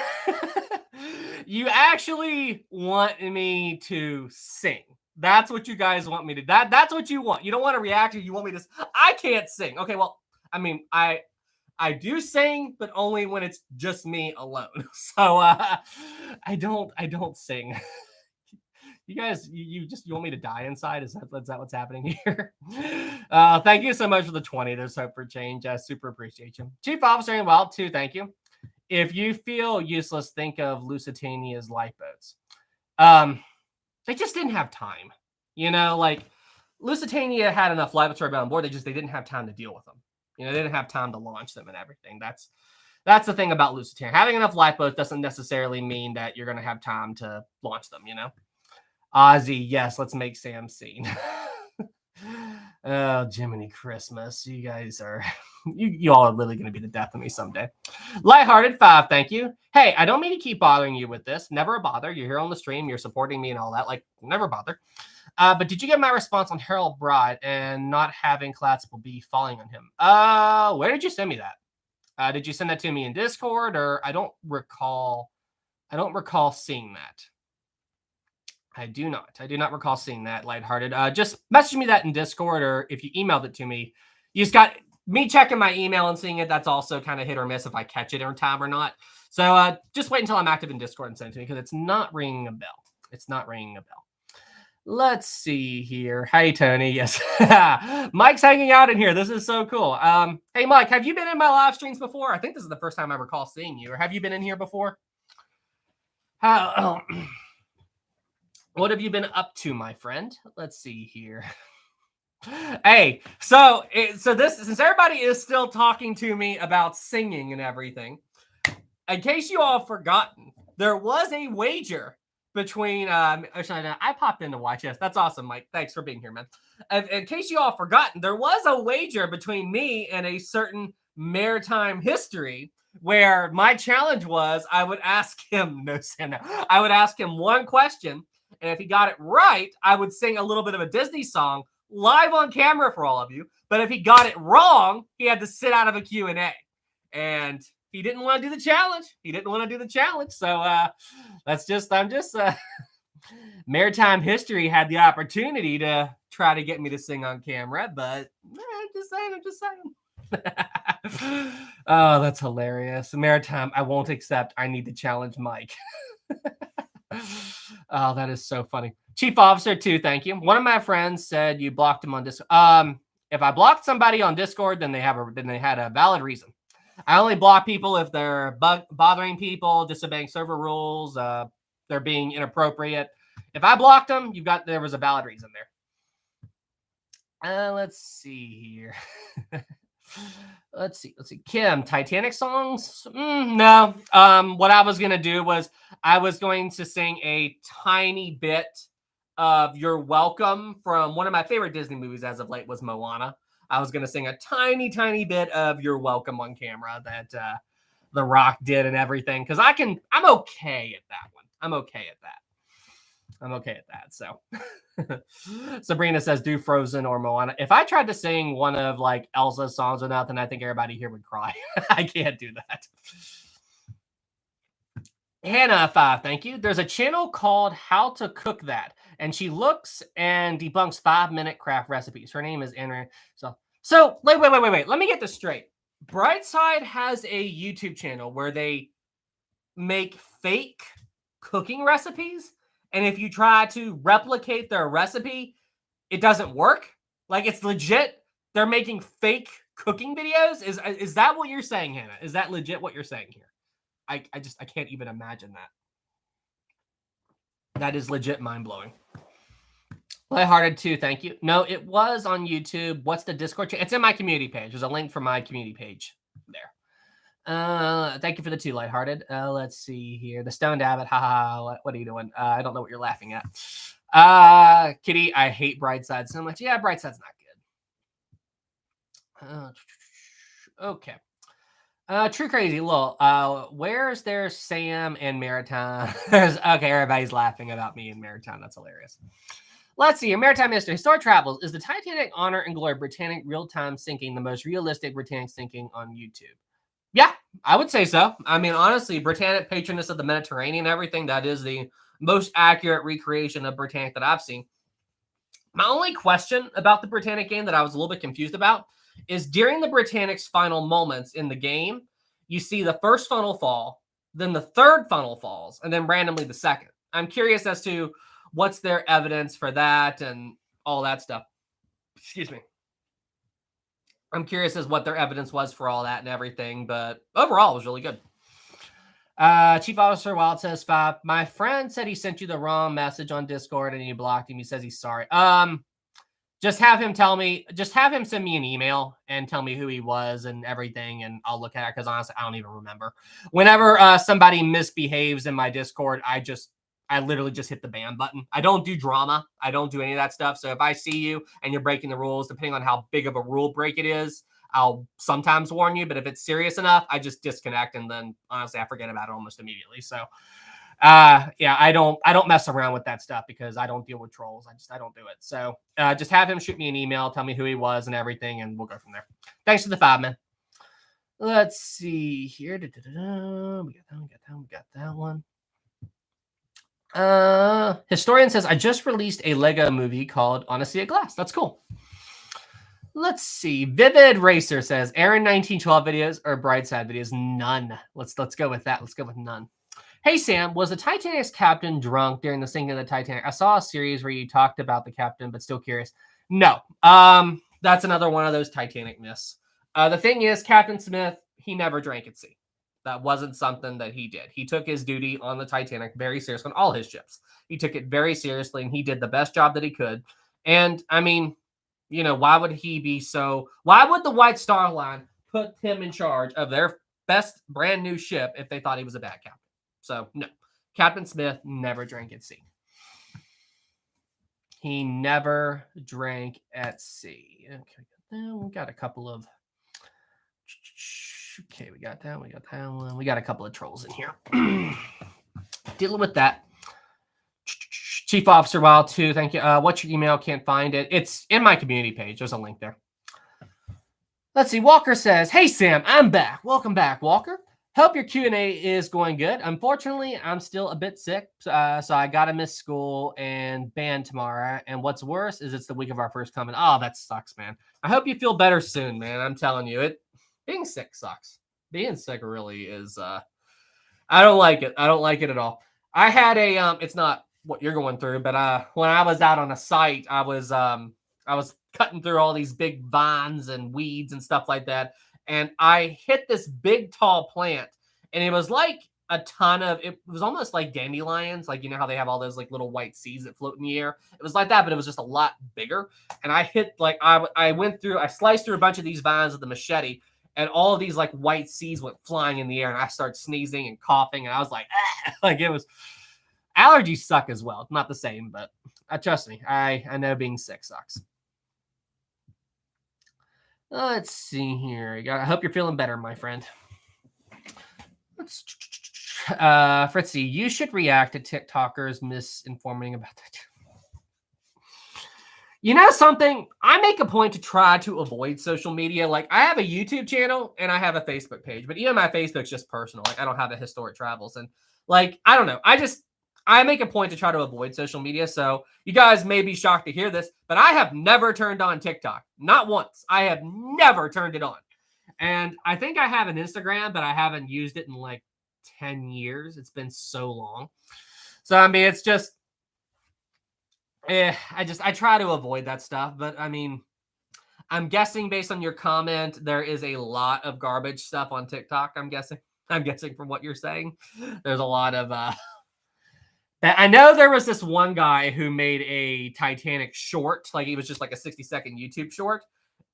You actually want me to sing. That's what you guys want me to. That's what you want. You don't want a reaction. You want me to. I can't sing. Okay, well, I mean, I do sing, but only when it's just me alone. So I don't sing. You guys, you want me to die inside? Is that what's happening here? Thank you so much for the 20. There's hope for change. I super appreciate you. Chief Officer and Wild too. Thank you. If you feel useless, think of Lusitania's lifeboats. They just didn't have time. You know, like Lusitania had enough lifeboats right on board. They didn't have time to deal with them. You know, they didn't have time to launch them and everything. That's the thing about Lusitania. Having enough lifeboats doesn't necessarily mean that you're going to have time to launch them, you know? Ozzy, yes, let's make Sam sing. Oh, Jiminy Christmas. You guys are, you all are really going to be the death of me someday. Lighthearted 5, thank you. Hey, I don't mean to keep bothering you with this. Never a bother. You're here on the stream. You're supporting me and all that. Like, never bother. But did you get my response on Harold Bride and not having collapsible B falling on him? Where did you send me that? Did you send that to me in Discord, or I don't recall seeing that. I do not recall seeing that, Lighthearted. Just message me that in Discord, or if you emailed it to me. You just got me checking my email and seeing it. That's also kind of hit or miss if I catch it in time or not. So just wait until I'm active in Discord and send it to me, because it's not ringing a bell. It's not ringing a bell. Let's see here. Hey, Tony. Yes. Mike's hanging out in here. This is so cool. Hey, Mike, have you been in my live streams before? I think this is the first time I recall seeing you. Or have you been in here before? What have you been up to, my friend? Let's see here. Hey, so this, since everybody is still talking to me about singing and everything, in case you all have forgotten, there was a wager between I popped in to watch. Yes, that's awesome, Mike. Thanks for being here, man. In case you all have forgotten, there was a wager between me and a certain maritime history where my challenge was I would ask him I would ask him one question, and if he got it right, I would sing a little bit of a Disney song live on camera for all of you. But if he got it wrong, he had to sit out of a Q&A. And he didn't want to do the challenge. So Maritime History had the opportunity to try to get me to sing on camera, but I'm just saying. Oh, that's hilarious. Maritime, I won't accept. I need to challenge Mike. Oh, that is so funny. Chief Officer 2, thank you. One of my friends said you blocked him on Discord. If I blocked somebody on Discord, then they had a valid reason. I only block people if they're bothering people, disobeying server rules, they're being inappropriate. If I blocked them, there was a valid reason there. Let's see here. Let's see. Kim, Titanic songs? No. What I was going to do was I was going to sing a tiny bit of You're Welcome from one of my favorite Disney movies as of late was Moana. I was going to sing a tiny, tiny bit of You're Welcome on camera that The Rock did and everything. Because I'm okay at that one. I'm okay at that. So Sabrina says, do Frozen or Moana. If I tried to sing one of like Elsa's songs or nothing, I think everybody here would cry. I can't do that. Hannah 5, thank you. There's a channel called How to Cook That, and she looks and debunks 5-minute craft recipes. Her name is Anna. So wait. Let me get this straight. Brightside has a YouTube channel where they make fake cooking recipes, and if you try to replicate their recipe, it doesn't work. Like, it's legit. They're making fake cooking videos. Is that what you're saying, Hannah? Is that legit what you're saying here? I can't even imagine that. That is legit mind-blowing. Lighthearted too, thank you. No, it was on YouTube. What's the Discord channel? It's in my community page. There's a link for my community page there. Thank you for the 2, Lighthearted. Let's see here. The Stoned Abbot. Haha. What are you doing? I don't know what you're laughing at. Kitty, I hate Brightside so much. Yeah, Brightside's not good. Okay. True Crazy, lol. Where's there Sam and Maritime? Okay, everybody's laughing about me and Maritime. That's hilarious. Let's see. Maritime history. Historic travels. Is the Titanic Honor and Glory Britannic real-time sinking the most realistic Britannic sinking on YouTube? Yeah, I would say so. I mean, honestly, Britannic patroness of the Mediterranean and everything, that is the most accurate recreation of Britannic that I've seen. My only question about the Britannic game that I was a little bit confused about is during the Britannic's final moments in the game, you see the first funnel fall, then the third funnel falls, and then randomly the second. I'm curious as to what's their evidence for that and all that stuff. Excuse me. I'm curious as what their evidence was for all that and everything, but overall, it was really good. Chief Officer Wild says 5. My friend said he sent you the wrong message on Discord and you blocked him. He says he's sorry. Just have him send me an email and tell me who he was and everything, and I'll look at it, because honestly, I don't even remember. Whenever somebody misbehaves in my Discord, I literally just hit the ban button. I don't do drama. I don't do any of that stuff. So if I see you and you're breaking the rules, depending on how big of a rule break it is, I'll sometimes warn you. But if it's serious enough, I just disconnect, and then honestly, I forget about it almost immediately. So yeah, I don't mess around with that stuff, because I don't deal with trolls. I don't do it. So just have him shoot me an email, tell me who he was and everything, and we'll go from there. Thanks for the 5, man. Let's see here. We got that one. Historian says, I just released a Lego movie called On a Sea of Glass. That's cool. Let's see. Vivid Racer says, Aaron 1912 videos or Brightside videos? None. Let's go with that. Let's go with none. Hey, Sam, was the Titanic's captain drunk during the sinking of the Titanic? I saw a series where you talked about the captain, but still curious. No. That's another one of those Titanic myths. The thing is, Captain Smith, he never drank at sea. That wasn't something that he did. He took his duty on the Titanic very seriously, on all his ships. He took it very seriously, and he did the best job that he could. And, I mean, why would the White Star Line put him in charge of their best brand new ship if they thought he was a bad captain? So, no. Captain Smith never drank at sea. He never drank at sea. Okay, we got a couple of... Okay, we got that. We got that one. We got a couple of trolls in here. Dealing with that. Chief Officer Wild 2, thank you. What's your email? Can't find it. It's in my community page. There's a link there. Let's see. Walker says, hey, Sam, I'm back. Welcome back, Walker. Hope your Q&A is going good. Unfortunately, I'm still a bit sick, so I got to miss school and band tomorrow. And what's worse is it's the week of our first coming. Oh, that sucks, man. I hope you feel better soon, man. I'm telling you, being sick sucks. Being sick really is, I don't like it. I don't like it at all. I had it's not what you're going through, but when I was out on a site, I was cutting through all these big vines and weeds and stuff like that. And I hit this big, tall plant, and it was like it was almost like dandelions. Like, how they have all those like little white seeds that float in the air. It was like that, but it was just a lot bigger. And I hit I sliced through a bunch of these vines with the machete, and all of these like white seeds went flying in the air, and I started sneezing and coughing, and I was like, like it was. Allergies suck as well. Not the same, but trust me, I know being sick sucks. Let's see here. I hope you're feeling better, my friend. Fritzy, you should react to TikTokers misinforming about that. You know something? I make a point to try to avoid social media. Like, I have a YouTube channel and I have a Facebook page, but even my Facebook's just personal. Like, I don't have the historic travels. And like, I don't know. I make a point to try to avoid social media. So you guys may be shocked to hear this, but I have never turned on TikTok. Not once. I have never turned it on. And I think I have an Instagram, but I haven't used it in like 10 years. It's been so long. So, I mean, it's just, I try to avoid that stuff. But, I mean, I'm guessing based on your comment, there is a lot of garbage stuff on TikTok, I'm guessing. I'm guessing from what you're saying. There's a lot of, I know there was this one guy who made a Titanic short. Like, he was just like a 60-second YouTube short.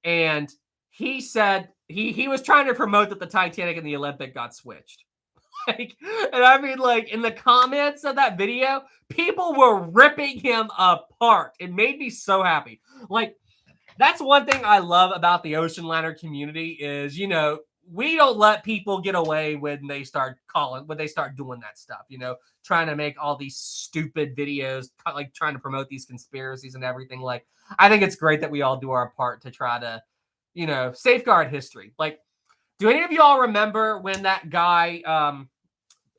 And he said he was trying to promote that the Titanic and the Olympic got switched. Like, and I mean, like, in the comments of that video, people were ripping him apart. It made me so happy. Like, that's one thing I love about the ocean liner community is, you know, we don't let people get away when they start doing that stuff, you know, trying to make all these stupid videos, like trying to promote these conspiracies and everything. Like, I think it's great that we all do our part to try to, you know, safeguard history. Like, do any of y'all remember when that guy,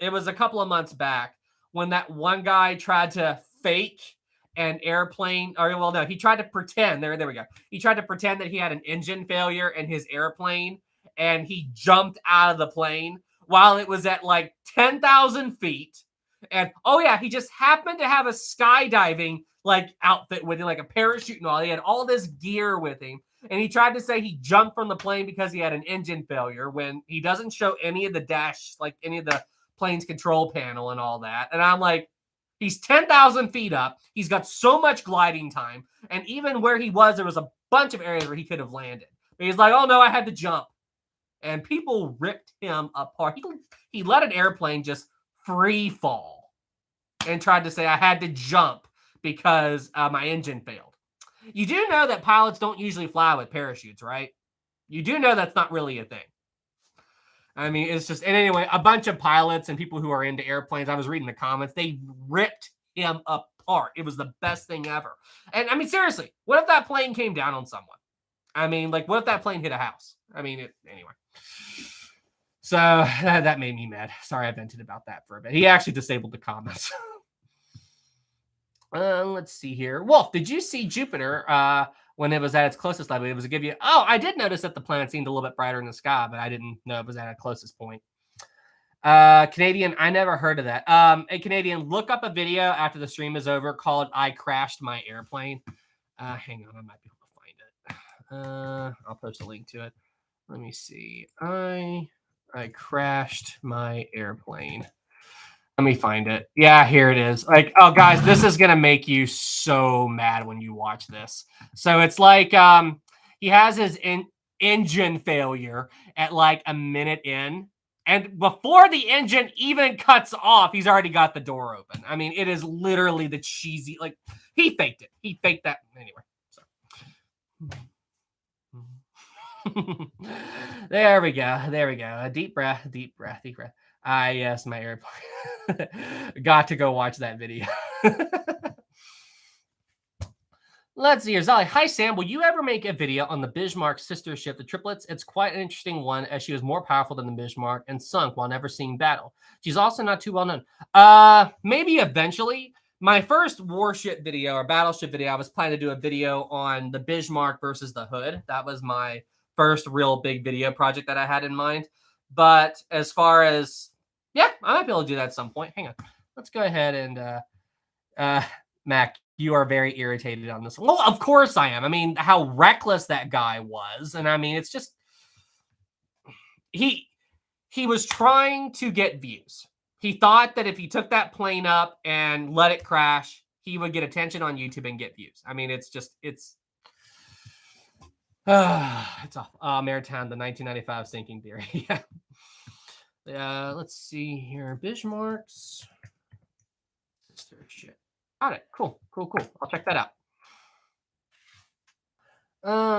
it was a couple of months back, when that one guy tried to fake an airplane, or well, no, he tried to pretend, there we go. He tried to pretend that he had an engine failure in his airplane, and he jumped out of the plane while it was at like 10,000 feet. And oh yeah, he just happened to have a skydiving like outfit with him, like a parachute and all. He had all this gear with him. And he tried to say he jumped from the plane because he had an engine failure when he doesn't show any of the dash, like any of the plane's control panel and all that. And I'm like, he's 10,000 feet up. He's got so much gliding time. And even where he was, there was a bunch of areas where he could have landed. But he's like, oh no, I had to jump. And people ripped him apart. He let an airplane just free fall and tried to say, I had to jump because my engine failed. You do know that pilots don't usually fly with parachutes, right? You do know that's not really a thing. I mean, it's just, and anyway, a bunch of pilots and people who are into airplanes, I was reading the comments, they ripped him apart. It was the best thing ever. And I mean, seriously, what if that plane came down on someone? I mean, like, what if that plane hit a house? I mean, anyway. So that made me mad. Sorry, I vented about that for a bit. He actually disabled the comments. Let's see here. Wolf, did you see Jupiter when it was at its closest level? It was to give you. Oh, I did notice that the planet seemed a little bit brighter in the sky, but I didn't know it was at its closest point. Canadian, I never heard of that. A Canadian, look up a video after the stream is over called "I Crashed My Airplane." Hang on, I might be able to find it. I'll post a link to it. Let me see. I crashed my airplane. Let me find it. Yeah, here it is. Like, oh, guys, this is going to make you so mad when you watch this. So it's like he has his engine failure at like a minute in. And before the engine even cuts off, he's already got the door open. I mean, it is literally the cheesy, like, he faked it. He faked that. Anyway. So. There we go. There we go. A deep breath, deep breath, deep breath. Yes, my airplane. Got to go watch that video. Let's see here. Zali, hi, Sam. Will you ever make a video on the Bismarck's sister ship, the Triplets? It's quite an interesting one, as she was more powerful than the Bismarck and sunk while never seeing battle. She's also not too well known. Maybe eventually. My first warship video or battleship video, I was planning to do a video on the Bismarck versus the Hood. That was my first real big video project that I had in mind. But as far as, yeah, I might be able to do that at some point. Hang on. Let's go ahead and, Mac, you are very irritated on this. Well, of course I am. I mean, how reckless that guy was. And I mean, it's just, he was trying to get views. He thought that if he took that plane up and let it crash, he would get attention on YouTube and get views. I mean, it's just, it's off. Maritime, the 1995 sinking theory. Yeah. Let's see here. Bismarck's sister shit. Got it. Cool. I'll check that out.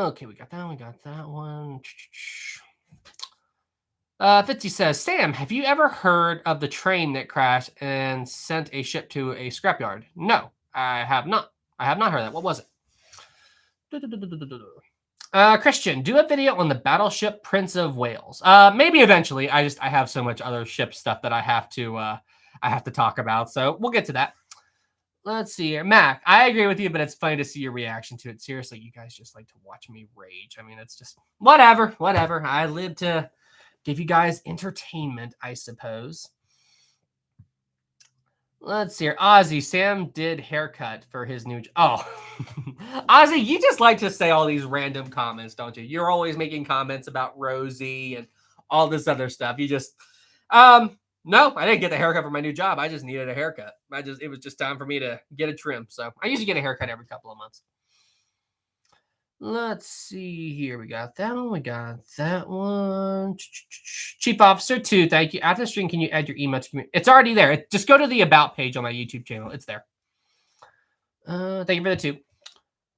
Okay, we got that one. We got that one. Fitzy says, Sam, have you ever heard of the train that crashed and sent a ship to a scrapyard? No, I have not. I have not heard that. What was it? Christian, do a video on the battleship Prince of Wales. Maybe eventually. I have so much other ship stuff that I have to talk about. So we'll get to that. Let's see here. Mac, I agree with you, but it's funny to see your reaction to it. Seriously, you guys just like to watch me rage. I mean, it's just whatever. I live to give you guys entertainment, I suppose. Let's see here. Ozzy, Sam did haircut for his new. Oh, Ozzy, you just like to say all these random comments, don't you? You're always making comments about Rosie and all this other stuff. You just, no, I didn't get the haircut for my new job. I just needed a haircut. It was just time for me to get a trim. So I usually get a haircut every couple of months. Let's see here. We got that one. We got that one. Chief Officer 2, thank you. After the stream, can you add your email to community? It's already there. Just go to the About page on my YouTube channel. It's there. Thank you for the 2.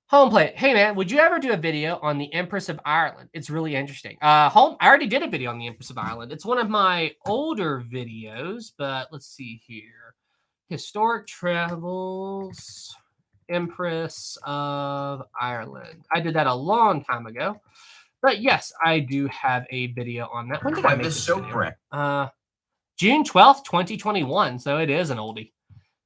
Home plate. Hey, man, would you ever do a video on the Empress of Ireland? It's really interesting. I already did a video on the Empress of Ireland. It's one of my older videos, but let's see here. Historic travels. Empress of Ireland. I did that a long time ago, but yes, I do have a video on that. When did I make this Shipwreck? June 12th, 2021. So it is an oldie.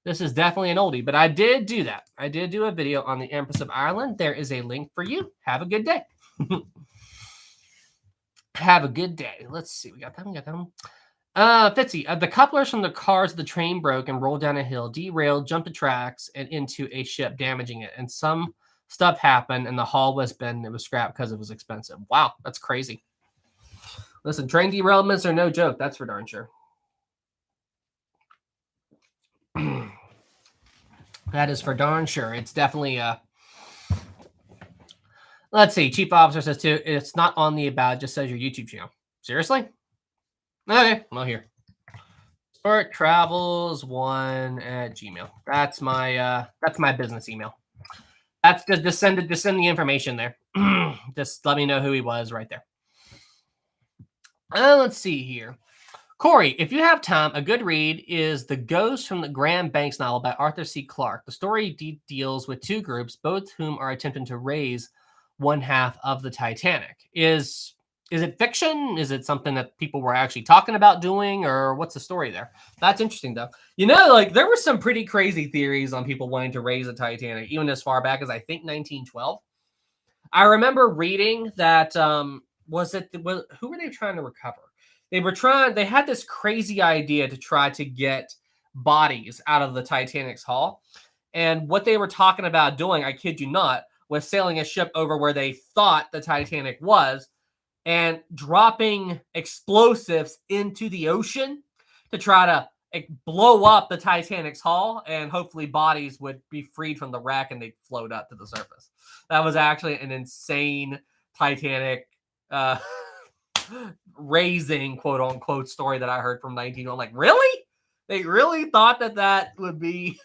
This is definitely an oldie, but I did do that. I did do a video on the Empress of Ireland. There is a link for you. Have a good day. Have a good day. Let's see. We got that one. Got that one. Fitzy, the couplers from the cars of the train broke and rolled down a hill, derailed, jumped the tracks, and into a ship, damaging it. And some stuff happened, and the hull was bent. It was scrapped because it was expensive. Wow, that's crazy. Listen, train derailments are no joke. That's for darn sure. That is for darn sure. It's definitely Let's see. Chief Officer says too, it's not on the About, it just says your YouTube channel. Seriously? Okay, well here. Sport Travels 1 at Gmail. That's my business email. That's just send the information there. Just let me know who he was right there. Let's see here. Corey, if you have time, a good read is The Ghost from the Graham Banks novel by Arthur C. Clarke. The story deals with 2 groups, both whom are attempting to raise one half of the Titanic. Is it fiction? Is it something that people were actually talking about doing, or what's the story there? That's interesting, though. You know, like there were some pretty crazy theories on people wanting to raise the Titanic, even as far back as I think 1912. I remember reading that. Who were they trying to recover? They had this crazy idea to try to get bodies out of the Titanic's hull. And what they were talking about doing, I kid you not, was sailing a ship over where they thought the Titanic was and dropping explosives into the ocean to try to blow up the Titanic's hull, and hopefully bodies would be freed from the wreck and they'd float up to the surface. That was actually an insane Titanic raising, quote unquote, story that I heard from 19. I'm like, really? They really thought that would be...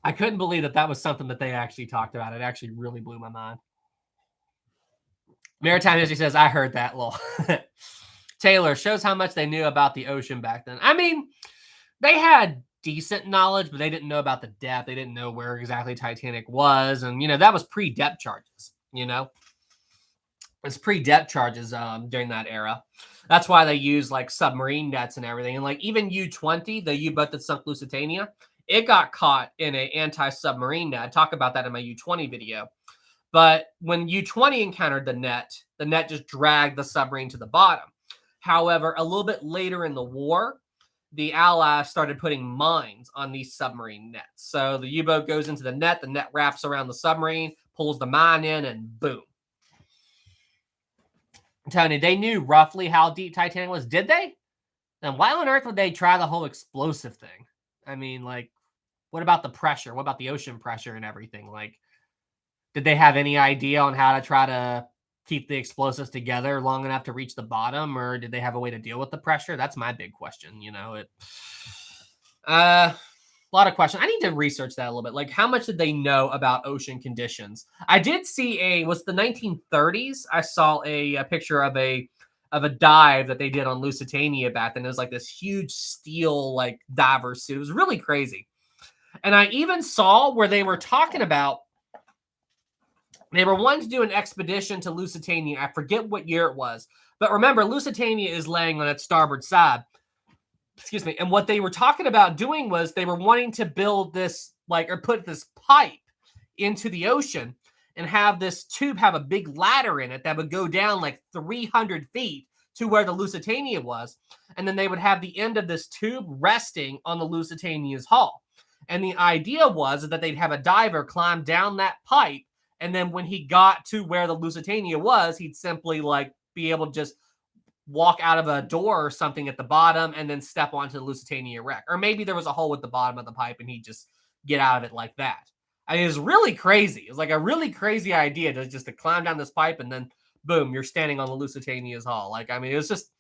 I couldn't believe that was something that they actually talked about. It actually really blew my mind. Maritime history says, I heard that. Lol. Taylor shows how much they knew about the ocean back then. I mean, they had decent knowledge, but they didn't know about the depth. They didn't know where exactly Titanic was. And, that was pre-depth charges, It's pre-depth charges during that era. That's why they used, like, submarine nets and everything. And, like, even U-20, the U-boat that sunk Lusitania, it got caught in an anti-submarine net. I talk about that in my U-20 video. But when U-20 encountered the net just dragged the submarine to the bottom. However, a little bit later in the war, the Allies started putting mines on these submarine nets. So the U-boat goes into the net wraps around the submarine, pulls the mine in, and boom. I'm telling you, they knew roughly how deep Titanic was. Did they? Then why on earth would they try the whole explosive thing? I mean, like, what about the pressure? What about the ocean pressure and everything? Like, did they have any idea on how to try to keep the explosives together long enough to reach the bottom, or did they have a way to deal with the pressure? That's my big question. A lot of questions. I need to research that a little bit. Like, how much did they know about ocean conditions? I did see was the 1930s. I saw a picture of a dive that they did on Lusitania back then. It was like this huge steel, like, diver suit. It was really crazy. And I even saw where they were talking about, they were wanting to do an expedition to Lusitania. I forget what year it was. But remember, Lusitania is laying on its starboard side. Excuse me. And what they were talking about doing was they were wanting to build this, or put this pipe into the ocean and have this tube have a big ladder in it that would go down like 300 feet to where the Lusitania was. And then they would have the end of this tube resting on the Lusitania's hull. And the idea was that they'd have a diver climb down that pipe. And then when he got to where the Lusitania was, he'd simply like be able to just walk out of a door or something at the bottom and then step onto the Lusitania wreck. Or maybe there was a hole at the bottom of the pipe and he'd just get out of it like that. I mean, it was really crazy. It was like a really crazy idea to just to climb down this pipe and then boom, you're standing on the Lusitania's hull. Like, I mean, it was just,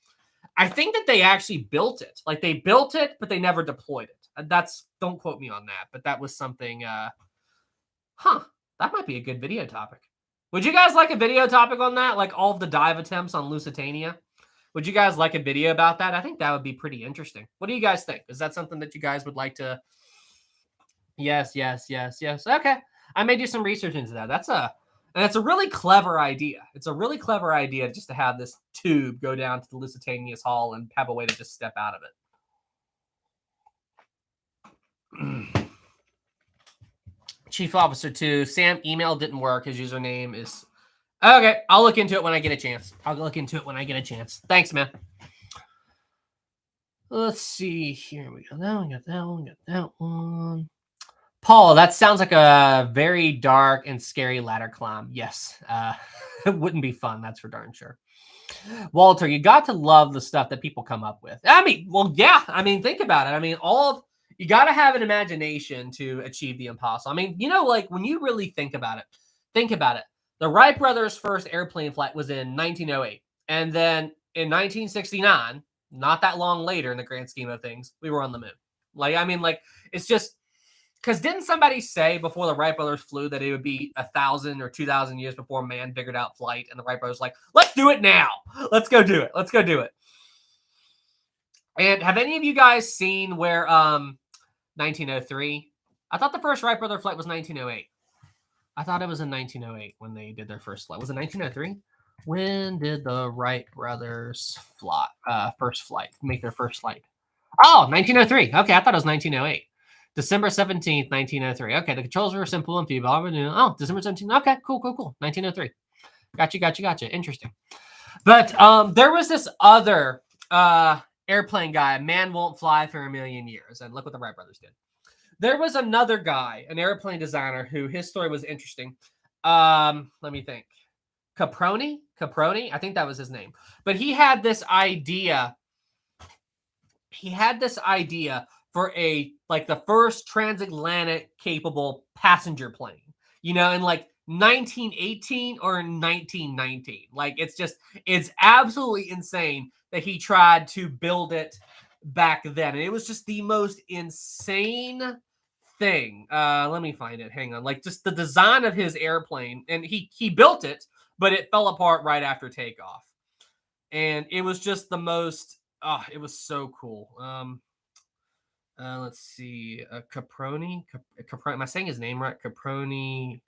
I think that they actually built it. Like they built it, but they never deployed it. That's, don't quote me on that, but that was something, that might be a good video topic. Would you guys like a video topic on that? Like all of the dive attempts on Lusitania? Would you guys like a video about that? I think that would be pretty interesting. What do you guys think? Is that something that you guys would like to? Yes. Okay. I may do some research into that. And it's a really clever idea. It's a really clever idea just to have this tube go down to the Lusitania's hull and have a way to just step out of it. Chief Officer 2, Sam, email didn't work. His username is... Okay, I'll look into it when I get a chance. Thanks, man. Let's see. Here we go. That one, got that one. Paul, that sounds like a very dark and scary ladder climb. Yes. It wouldn't be fun, that's for darn sure. Walter, you got to love the stuff that people come up with. I mean, well, yeah. I mean, think about it. I mean, you got to have an imagination to achieve the impossible. I mean, you know, like when you really think about it. The Wright brothers' first airplane flight was in 1908. And then in 1969, not that long later in the grand scheme of things, we were on the moon. Like, I mean, like, it's just, because didn't somebody say before the Wright brothers flew that it would be 1,000 or 2,000 years before man figured out flight? And the Wright brothers were like, let's do it now. Let's go do it. And have any of you guys seen where 1903? I thought the first Wright brother flight was 1908. I thought it was in 1908 when they did their first flight. Was it 1903? When did the Wright brothers make their first flight? Oh, 1903. Okay, I thought it was 1908. December 17th, 1903. Okay, the controls were simple and feeble. Oh, December 17th. Okay, cool. 1903. Gotcha. Interesting. But there was this other airplane guy, man won't fly for a million years. And look what the Wright brothers did. There was another guy, an airplane designer, who his story was interesting. Let me think. Caproni? I think that was his name. But he had this idea. For the first transatlantic capable passenger plane, you know, in like 1918 or 1919. Like, it's absolutely insane that he tried to build it back then. And it was just the most insane thing. Let me find it. Hang on. Like, just the design of his airplane, and he built it, but it fell apart right after takeoff. And it was just the most, it was so cool. Let's see. Caproni. Am I saying his name right? Caproni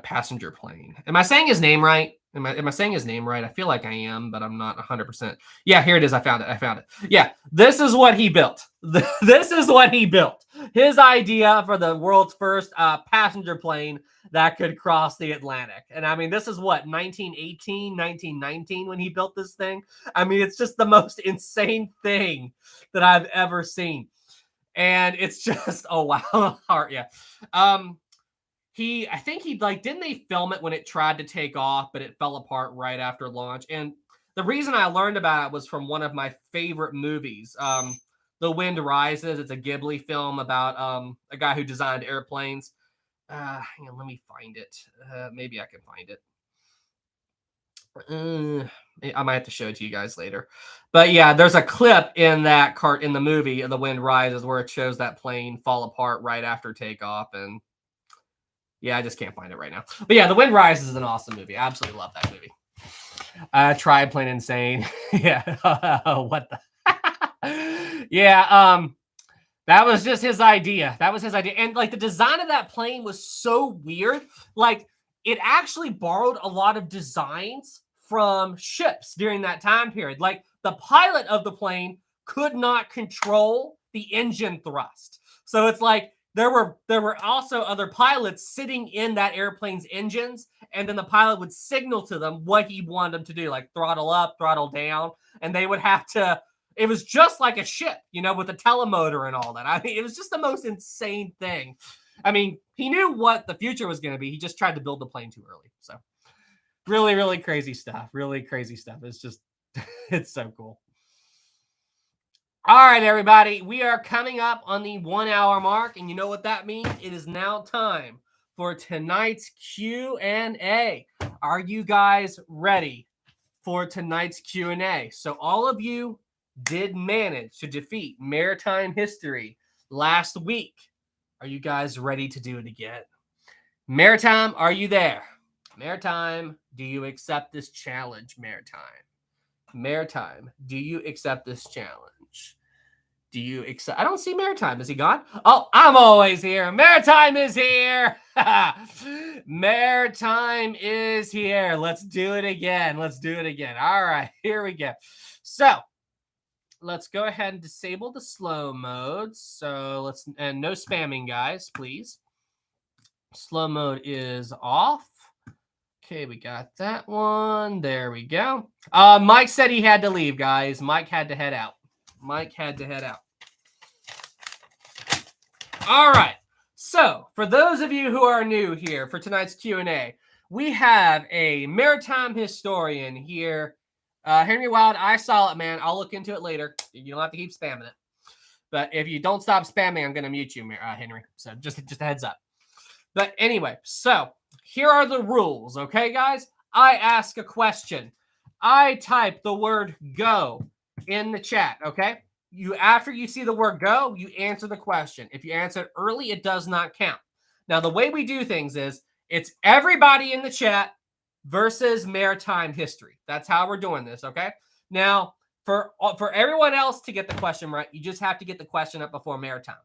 passenger plane. Am I saying his name right? Am I saying his name right? I feel like I am, but I'm not 100%. Yeah, here it is. I found it. Yeah, this is what he built. His idea for the world's first passenger plane that could cross the Atlantic. And I mean, this is what, 1918, 1919 when he built this thing? I mean, it's just the most insane thing that I've ever seen. And it's just, oh, wow. Yeah. I think didn't they film it when it tried to take off, but it fell apart right after launch? And the reason I learned about it was from one of my favorite movies, The Wind Rises. It's a Ghibli film about a guy who designed airplanes. Hang on, let me find it. Maybe I can find it. I might have to show it to you guys later. But yeah, there's a clip in the movie, The Wind Rises, where it shows that plane fall apart right after takeoff. And yeah, I just can't find it right now. But yeah, The Wind Rises is an awesome movie. I absolutely love that movie. Tried Plain Insane. Yeah. What the? Yeah. That was just his idea. And like the design of that plane was so weird. Like it actually borrowed a lot of designs from ships during that time period. Like the pilot of the plane could not control the engine thrust. So it's like there were also other pilots sitting in that airplane's engines, and then the pilot would signal to them what he wanted them to do, like throttle up, throttle down, and they would have to. It was just like a ship, with a telemotor and all that. I mean, it was just the most insane thing. I mean, he knew what the future was going to be. He just tried to build the plane too early. So really, really crazy stuff. Really crazy stuff. It's just, it's so cool. All right, everybody, we are coming up on the 1 hour mark, and you know what that means? It is now time for tonight's Q&A. Are you guys ready for tonight's Q&A? So all of you did manage to defeat Maritime History last week. Are you guys ready to do it again? Maritime, are you there? Maritime, do you accept this challenge, Maritime? Maritime, do you accept this challenge? Do you accept? I don't see Maritime. Is he gone? Oh, I'm always here. Maritime is here. Maritime is here. Let's do it again. Let's do it again. All right, here we go. So let's go ahead and disable the slow mode. So and no spamming, guys, please. Slow mode is off. Okay, we got that one. There we go. Mike said he had to leave, guys. Mike had to head out. Mike had to head out. All right. So, for those of you who are new here for tonight's Q&A, we have a maritime historian here. Henry Wild, I saw it, man. I'll look into it later. You don't have to keep spamming it. But if you don't stop spamming, I'm going to mute you, Henry. So, just a heads up. But anyway, so here are the rules, okay, guys? I ask a question. I type the word go in the chat, okay? After you see the word go, you answer the question. If you answer it early, it does not count. Now, the way we do things is it's everybody in the chat versus maritime history. That's how we're doing this, okay? Now, for everyone else to get the question right, you just have to get the question up before maritime.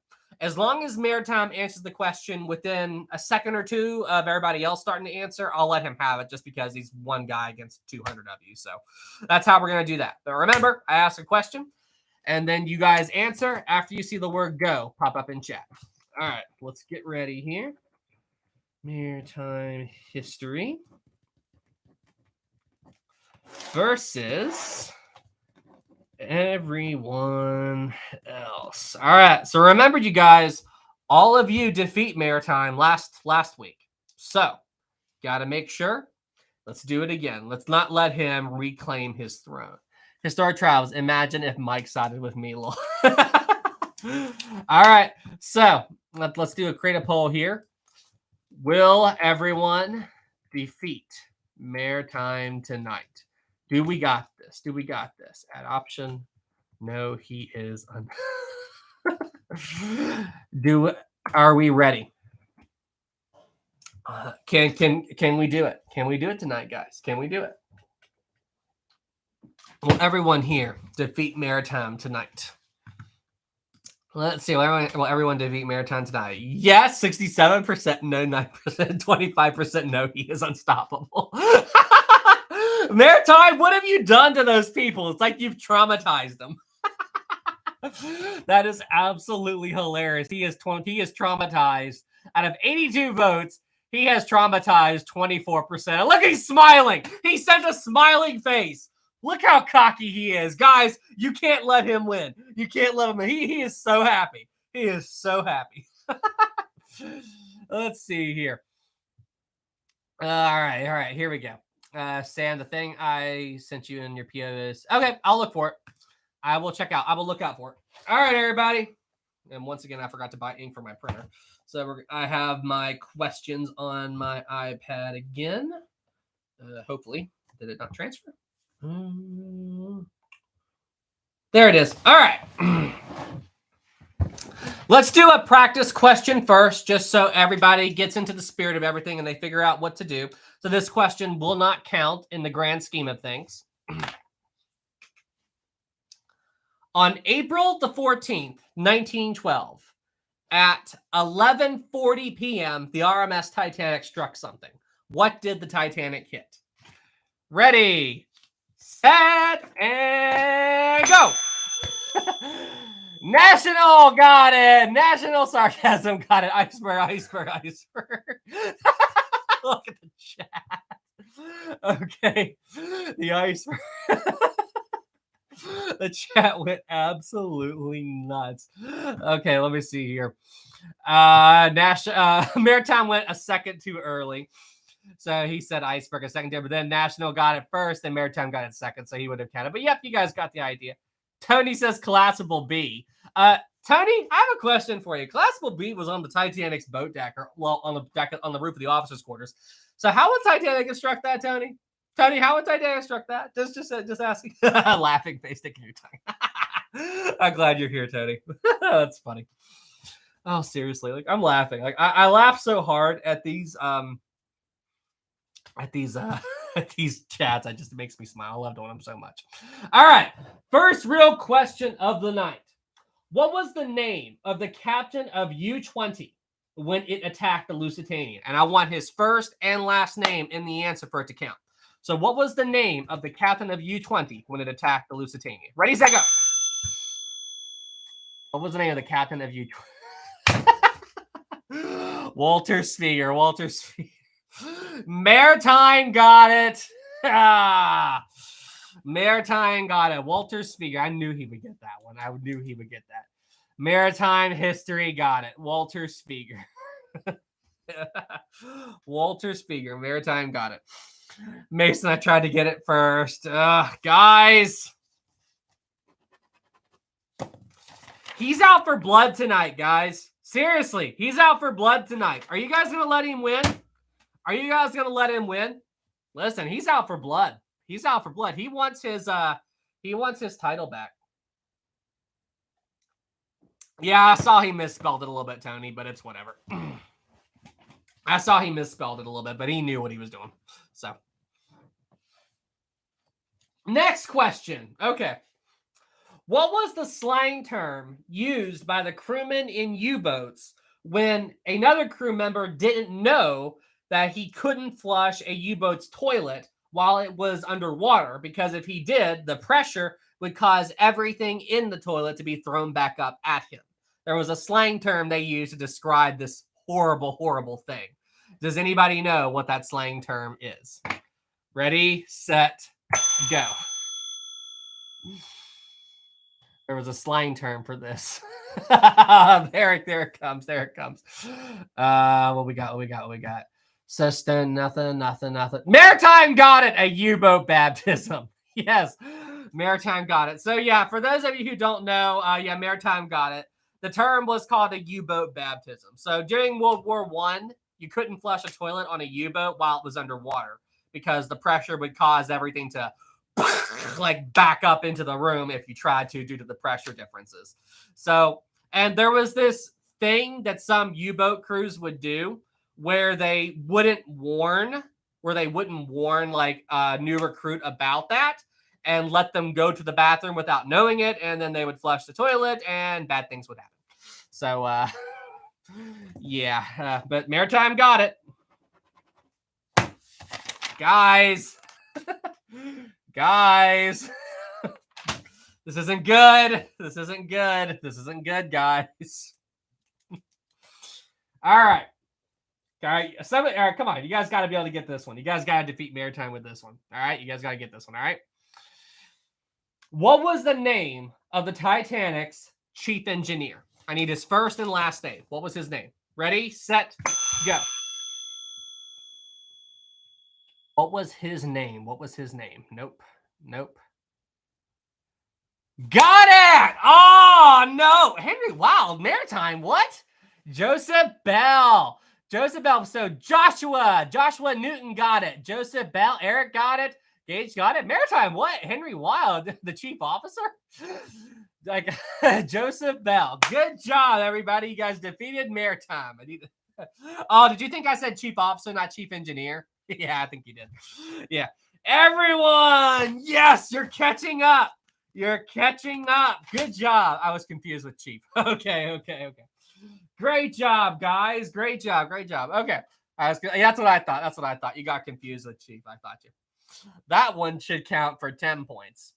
As long as Maritime answers the question within a second or two of everybody else starting to answer, I'll let him have it just because he's one guy against 200 of you. So that's how we're going to do that. But remember, I ask a question, and then you guys answer after you see the word go pop up in chat. All right, let's get ready here. Maritime history versus everyone else. All right. So remember, you guys, all of you defeat Maritime last week. So got to make sure. Let's do it again. Let's not let him reclaim his throne. Historic Travels. Imagine if Mike sided with me. All right. So let's create a poll here. Will everyone defeat Maritime tonight? Do we got this? Do we got this? Add option. No, he is. Are we ready? Can we do it? Can we do it tonight, guys? Can we do it? Will everyone here defeat Maritime tonight? Let's see. Will everyone defeat Maritime tonight? Yes, 67%. No, 9%. 25%. No, he is unstoppable. Maritime, what have you done to those people? It's like you've traumatized them. That is absolutely hilarious. He is traumatized. Out of 82 votes, he has traumatized 24%. Look, he's smiling. He sent a smiling face. Look how cocky he is. Guys, you can't let him win. You can't let him win. He is so happy. He is so happy. Let's see here. All right. Here we go. Sam, the thing I sent you in your PO is okay. I'll look for it. I will check out. I will look out for it. All right, everybody. And once again, I forgot to buy ink for my printer. So I have my questions on my iPad again. Hopefully, did it not transfer? There it is. All right. Let's do a practice question first, just so everybody gets into the spirit of everything and they figure out what to do. So this question will not count in the grand scheme of things. On April the 14th, 1912, at 11:40 p.m., the RMS Titanic struck something. What did the Titanic hit? Ready, set, and go. National got it. National sarcasm got it. Iceberg, iceberg, iceberg. Look at the chat. Okay. The iceberg. The chat went absolutely nuts. Okay, let me see here. Maritime went a second too early. So he said iceberg a second there, but then National got it first, and Maritime got it second, so he would have counted. But yep, you guys got the idea. Tony says collapsible B. Tony, I have a question for you. Collapsible B was on the Titanic's boat deck, or well, on the deck on the roof of the officers' quarters. So how would Titanic construct that, Tony? Tony, how would Titanic construct that? Just asking. Laughing face sticking your tongue. I'm glad you're here, Tony. That's funny. Oh, seriously, like I'm laughing. Like I laugh so hard at these at these chats. It just makes me smile. I love doing them so much. All right, first real question of the night. What was the name of the captain of U-20 when it attacked the Lusitania? And I want his first and last name in the answer for it to count. So what was the name of the captain of U-20 when it attacked the Lusitania? Ready, set, go. What was the name of the captain of U-20? Walter Spear. Walter Spear. Maritime got it. Maritime got it. Walter Spear. I knew he would get that one. I knew he would get that. Maritime history got it. Walter Spear. Walter Spear. Maritime got it. Mason, I tried to get it first. Guys. He's out for blood tonight, guys. Seriously, he's out for blood tonight. Are you guys going to let him win? Are you guys going to let him win? Listen, he's out for blood. He's out for blood. He wants his title back. Yeah, I saw he misspelled it a little bit, Tony, but it's whatever. I saw he misspelled it a little bit, but he knew what he was doing. So, next question. Okay. What was the slang term used by the crewmen in U-boats when another crew member didn't know that he couldn't flush a U-boat's toilet while it was underwater? Because if he did, the pressure would cause everything in the toilet to be thrown back up at him. There was a slang term they used to describe this horrible, horrible thing. Does anybody know what that slang term is? Ready, set, go. There was a slang term for this. There it comes. There it comes. What we got? Sistine, nothing. Maritime got it. A U-boat baptism. Yes, Maritime got it. So yeah, for those of you who don't know, yeah, Maritime got it. The term was called a U-boat baptism. So during World War I, you couldn't flush a toilet on a U-boat while it was underwater because the pressure would cause everything to like back up into the room if you tried to due to the pressure differences. So, and there was this thing that some U-boat crews would do where they wouldn't warn like a new recruit about that and let them go to the bathroom without knowing it, and then they would flush the toilet and bad things would happen. So yeah, but Maritime got it. Guys. Guys, this isn't good. This isn't good, guys. All right. All right. All right, come on. You guys got to be able to get this one. You guys got to defeat Maritime with this one. All right. You guys got to get this one. All right. What was the name of the Titanic's chief engineer? I need his first and last name. What was his name? Ready, set, go. What was his name? Nope. Got it! Oh, no. Henry, wow. Maritime, what? Joseph Bell. So Joshua Newton got it. Joseph Bell. Eric got it. Gage got it. Maritime, what? Henry Wild, the chief officer? Like, Joseph Bell. Good job, everybody. You guys defeated Maritime. Oh, did you think I said chief officer, not chief engineer? Yeah, I think you did. Yeah. Everyone, yes, you're catching up. Good job. I was confused with chief. Okay. Great job, guys. Great job. Okay. That's what I thought. You got confused with chief. I thought you. That one should count for 10 points.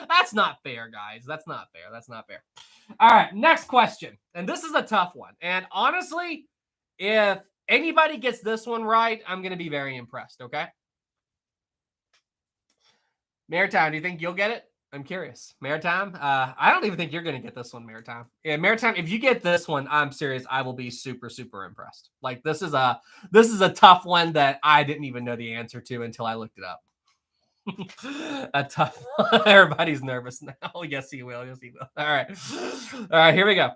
That's not fair, guys. That's not fair. That's not fair. All right, next question. And this is a tough one. And honestly, if anybody gets this one right, I'm going to be very impressed, okay? Maritime, do you think you'll get it? I'm curious. Maritime, I don't even think you're going to get this one, Maritime. Yeah, Maritime, if you get this one, I'm serious. I will be super, super impressed. Like this is a tough one that I didn't even know the answer to until I looked it up. A tough one. Everybody's nervous now. Yes, he will. Yes, he will. All right. All right, here we go.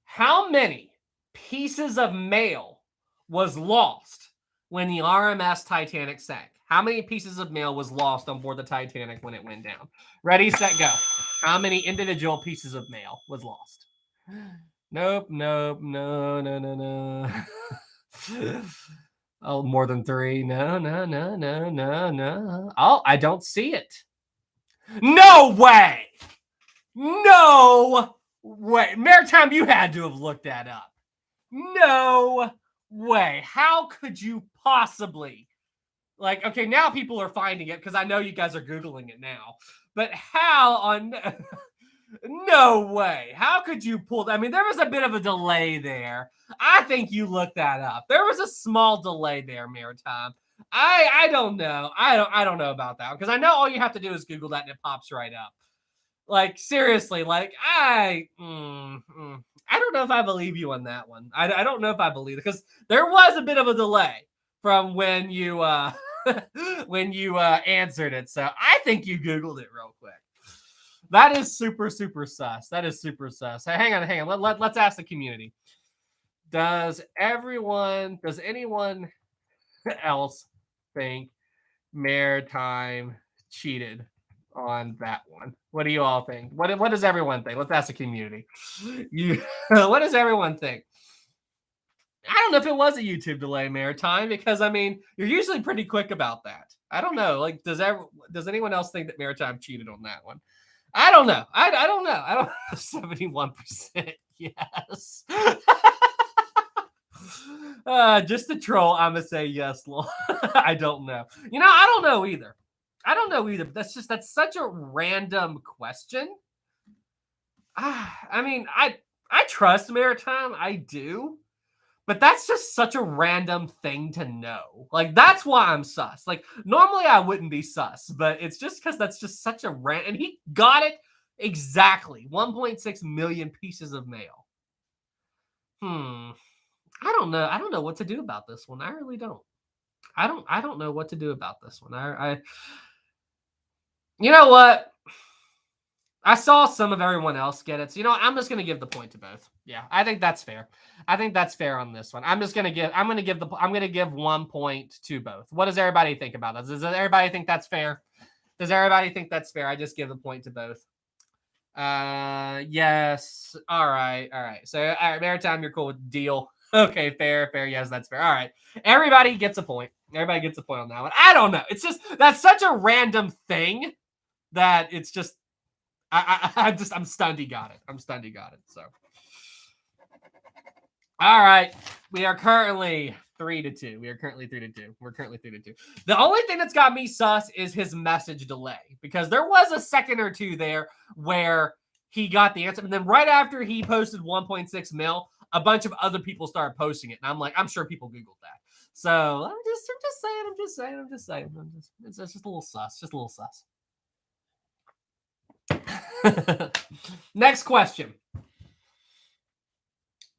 How many pieces of mail was lost when the RMS Titanic sank? How many pieces of mail was lost on board the Titanic when it went down? Ready, set, go. How many individual pieces of mail was lost? Nope, nope, no, no, no, no. Oh, more than 3. No, no, no, no, no, no. Oh, I don't see it. No way. No way. Maritime, you had to have looked that up. No way. How could you possibly? Like, okay, now people are finding it because I know you guys are Googling it now. But how on... No way. How could you pull that? I mean, there was a bit of a delay there. I think you looked that up. There was a small delay there, Maritime. I don't know. I don't know about that because I know all you have to do is Google that and it pops right up. Like seriously, like I don't know if I believe you on that one. I don't know if I believe it because there was a bit of a delay from when you answered it. So I think you Googled it real quick. That is super, super sus. That is super sus. Hey, hang on. Let's ask the community. Does anyone else think Maritime cheated on that one? What do you all think? What does everyone think? Let's ask the community. What does everyone think? I don't know if it was a YouTube delay, Maritime, because I mean you're usually pretty quick about that. I don't know. Like, does anyone else think that Maritime cheated on that one? I don't know. I don't know. I don't 71%. Yes. Just to troll, I'm gonna say yes, lol. I don't know. I don't know either. That's such a random question. I mean, I trust Maritime. I do. But that's just such a random thing to know. Like, that's why I'm sus. Like, normally I wouldn't be sus, but it's just because that's just such a and he got it exactly. 1.6 million pieces of mail. I don't know. I don't know what to do about this one. I really don't. I don't know what to do about this one. You know what? I saw some of everyone else get it. So, I'm just going to give the point to both. Yeah, I think that's fair. I think that's fair on this one. I'm going to give 1 point to both. What does everybody think about this? Does everybody think that's fair? Does everybody think that's fair? I just give the point to both. Yes. All right. So, all right, Maritime, you're cool with the deal. Okay, fair. Yes, that's fair. All right. Everybody gets a point. Everybody gets a point on that one. I don't know. It's just, that's such a random thing that it's just, I'm stunned he got it. So, all right, we are currently 3-2. We're currently 3-2. The only thing that's got me sus is his message delay because there was a second or two there where he got the answer, and then right after he posted 1.6 mil, a bunch of other people started posting it, and I'm like, I'm sure people Googled that. So I'm just saying. It's just a little sus. Next question.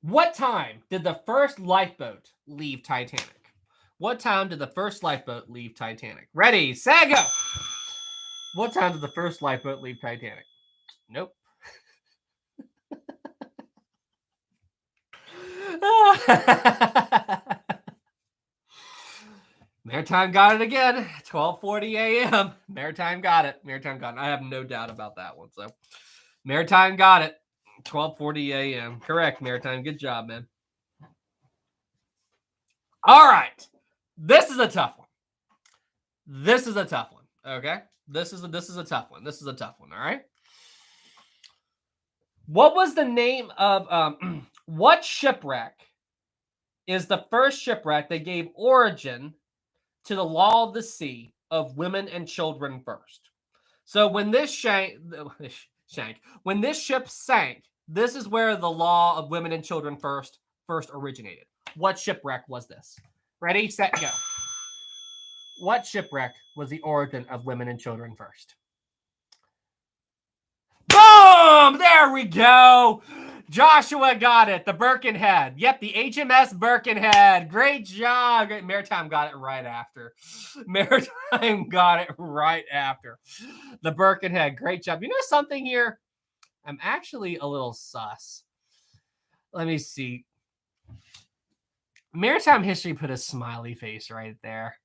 What time did the first lifeboat leave Titanic? Ready, set, go. What time did the first lifeboat leave Titanic? Nope. Maritime got it again. 12:40 a.m. Maritime got it. I have no doubt about that one. So, Maritime got it. 12:40 a.m. Correct, Maritime. Good job, man. All right. This is a tough one. Okay. This is a tough one. All right. What was the name of what shipwreck is the first shipwreck that gave origin to the law of the sea of women and children first. So when this when this ship sank, this is where the law of women and children first originated. What shipwreck was this? Ready, set, go. What shipwreck was the origin of women and children first? Boom! There we go. Joshua got it. The Birkenhead. Yep, the HMS Birkenhead. Great job. Great. Maritime got it right after. Maritime got it right after. The Birkenhead. Great job. You know something here? I'm actually a little sus. Let me see. Maritime history put a smiley face right there.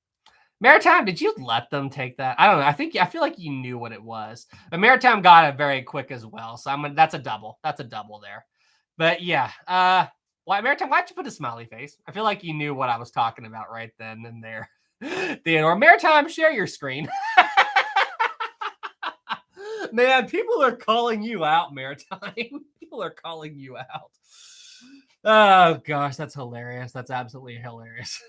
Maritime, did you let them take that? I don't know. I feel like you knew what it was. But Maritime got it very quick as well. So that's a double. That's a double there. But yeah. Maritime, why'd you put a smiley face? I feel like you knew what I was talking about right then and there. Theodore, Maritime, share your screen. Man, people are calling you out, Maritime. People are calling you out. Oh gosh, that's hilarious. That's absolutely hilarious.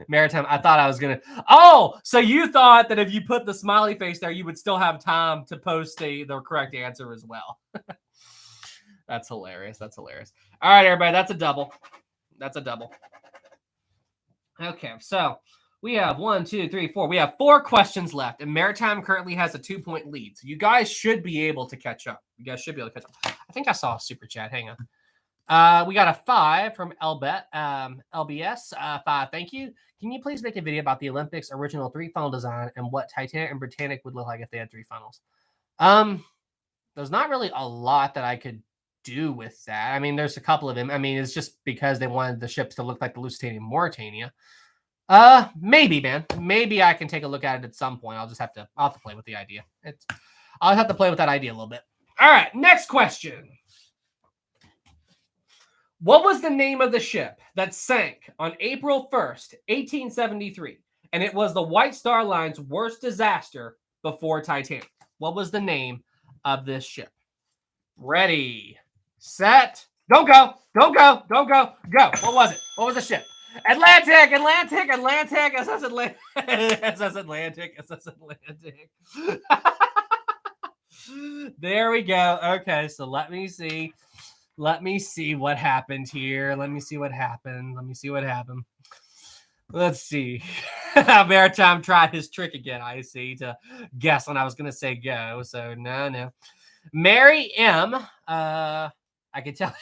Maritime, I thought I was gonna. Oh, so you thought that if you put the smiley face there, you would still have time to post the correct answer as well. That's hilarious. That's hilarious. All right, everybody, that's a double. That's a double. Okay, so we have 1, 2, 3, 4. We have 4 questions left, and Maritime currently has a 2-point lead. So you guys should be able to catch up. You guys should be able to catch up. I think I saw a super chat. Hang on. We got a 5 from LBS. 5, thank you. Can you please make a video about the Olympics original 3 funnel design and what Titanic and Britannic would look like if they had 3 funnels? There's not really a lot that I could do with that. I mean, there's a couple of them. I mean, it's just because they wanted the ships to look like the Lusitania and Mauretania. Maybe, man. Maybe I can take a look at it at some point. I'll have to play with the idea. I'll have to play with that idea a little bit. All right, next question. What was the name of the ship that sank on April 1st, 1873? And it was the White Star Line's worst disaster before Titanic. What was the name of this ship? Ready, set, don't go. Go. What was it? What was the ship? Atlantic. SS Atlantic. There we go. Okay, so let me see what happened here. Let me see what happened. Let's see. Maritime tried his trick again, I see, to guess when I was going to say go. So, no. Mary M. I can tell.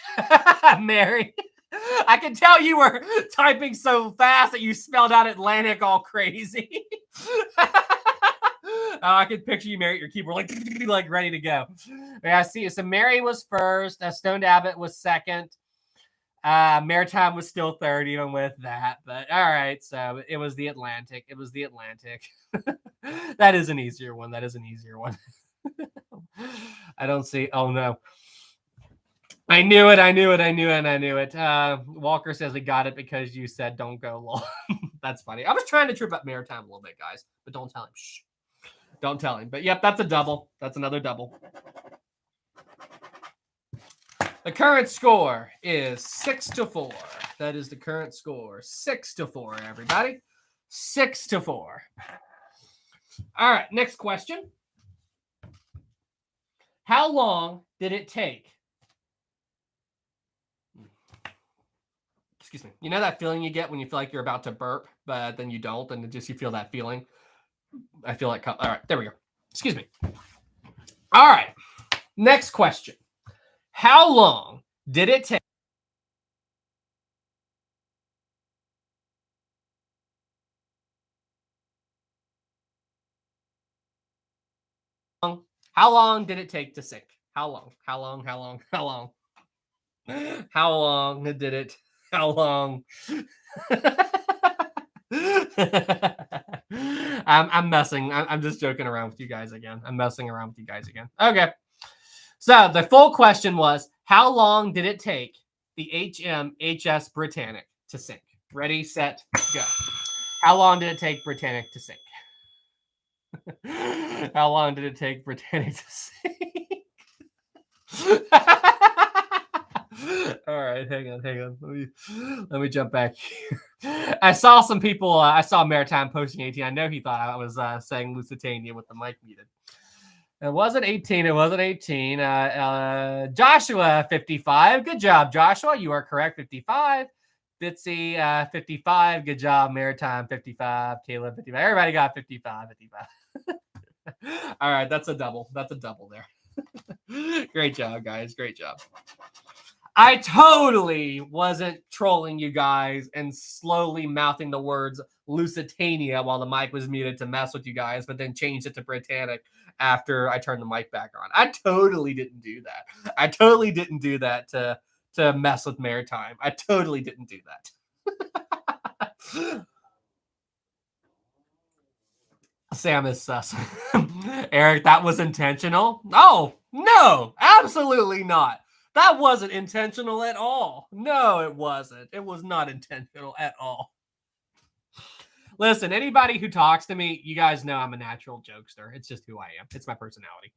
Mary. I can tell you were typing so fast that you spelled out Atlantic all crazy. I can picture you, Mary, at your keyboard, like ready to go. Yeah, I see. So Mary was first. Stoned Abbott was second. Maritime was still third, even with that. But all right, so it was the Atlantic. That is an easier one. I don't see. Oh no. I knew it. Walker says we got it because you said don't go long. That's funny. I was trying to trip up Maritime a little bit, guys, but don't tell him. Shh. Don't tell him. But yep, that's a double. That's another double. The current score is 6-4. That is the current score. 6-4, everybody. 6-4. All right, next question. How long did it take? Excuse me. You know that feeling you get when you feel like you're about to burp, but then you don't, and you feel that feeling? I feel like... All right, there we go. Excuse me. All right, next question. How long did it take? How long did it take to sink? How long? I'm messing. I'm just joking around with you guys again. Okay. So the full question was, how long did it take the HMHS Britannic to sink? Ready, set, go. How long did it take Britannic to sink? How long did it take Britannic to sink? All right, hang on. Let me jump back here. I saw some people. I saw Maritime posting 18. I know he thought I was saying Lusitania with the mic muted. It wasn't 18. It wasn't 18. Joshua 55. Good job, Joshua. You are correct. 55. Bitsy 55. Good job, Maritime 55. Caleb 55. Everybody got 55. 55. All right, that's a double. That's a double there. Great job, guys. Great job. I totally wasn't trolling you guys and slowly mouthing the words Lusitania while the mic was muted to mess with you guys, but then changed it to Britannic after I turned the mic back on. I totally didn't do that. I totally didn't do that to mess with Maritime. I totally didn't do that. Sam is sus. Eric, that was intentional? Oh, no, absolutely not. That wasn't intentional at all. No, it wasn't. It was not intentional at all. Listen, anybody who talks to me, you guys know I'm a natural jokester. It's just who I am. It's my personality.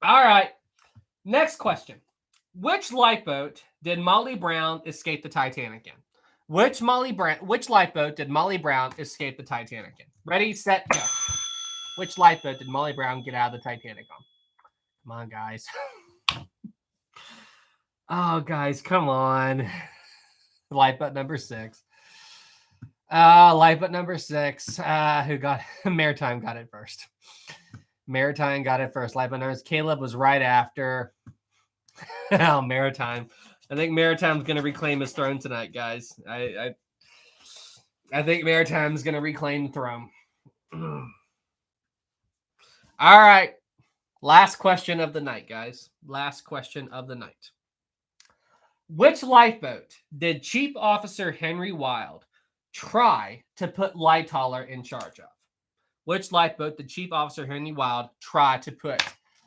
All right. Next question. Which lifeboat did Molly Brown escape the Titanic in? Which lifeboat did Molly Brown escape the Titanic in? Ready, set, go. Which lifeboat did Molly Brown get out of the Titanic on? Come on, guys. Oh, guys, come on. Lifeboat number 6. Lifeboat number 6. Who got Maritime got it first. Maritime got it first. Lifeboat number 6. Caleb was right after. Oh, Maritime. I think Maritime's going to reclaim his throne tonight, guys. I think Maritime's going to reclaim the throne. All right. Last question of the night, guys. Last question of the night. Which lifeboat did Chief Officer Henry Wild try to put Lightoller in charge of? Which lifeboat did Chief Officer Henry Wild try to put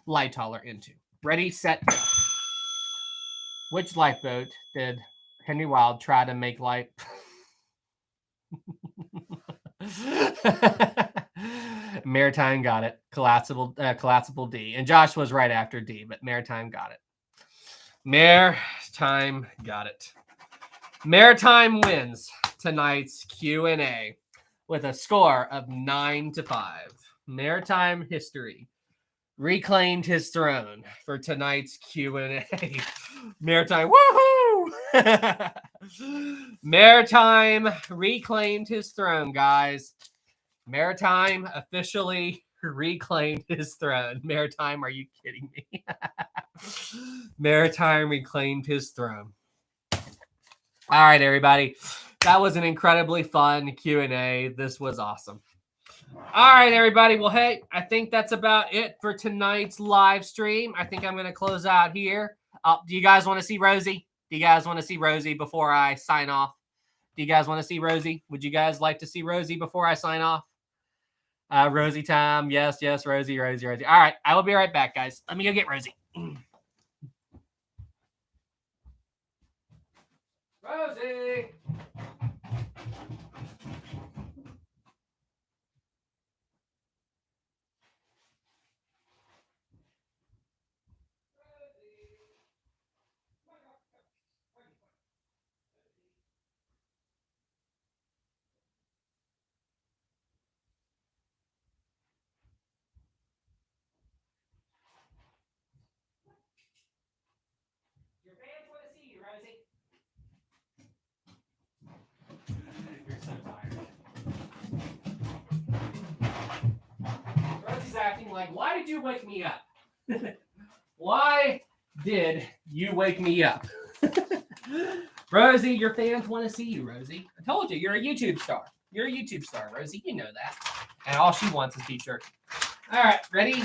Lightoller into? Ready, set, go. Which lifeboat did Henry Wild try to make light? Maritime got it. Collapsible D. And Josh was right after D, but Maritime got it. Maritime got it. Maritime wins tonight's Q&A with a score of 9-5. Maritime history reclaimed his throne for tonight's Q&A. Maritime, woohoo! Maritime reclaimed his throne, guys. Maritime officially reclaimed his throne. Maritime, are you kidding me? Maritime reclaimed his throne. All right, everybody. That was an incredibly fun Q&A. This was awesome. All right, everybody. Well, hey, I think that's about it for tonight's live stream. I think I'm going to close out here. Do you guys want to see Rosie? Do you guys want to see Rosie before I sign off? Do you guys want to see Rosie? Would you guys like to see Rosie before I sign off? Rosie time. Yes, Rosie. All right, I will be right back, guys. Let me go get Rosie. Rosie! Your fans want to see you, Rosie. You're so tired. Rosie's acting like, why did you wake me up? Why did you wake me up? Rosie, your fans want to see you, Rosie. I told you, you're a YouTube star. You're a YouTube star, Rosie. You know that. And all she wants is beef jerky. All right, ready?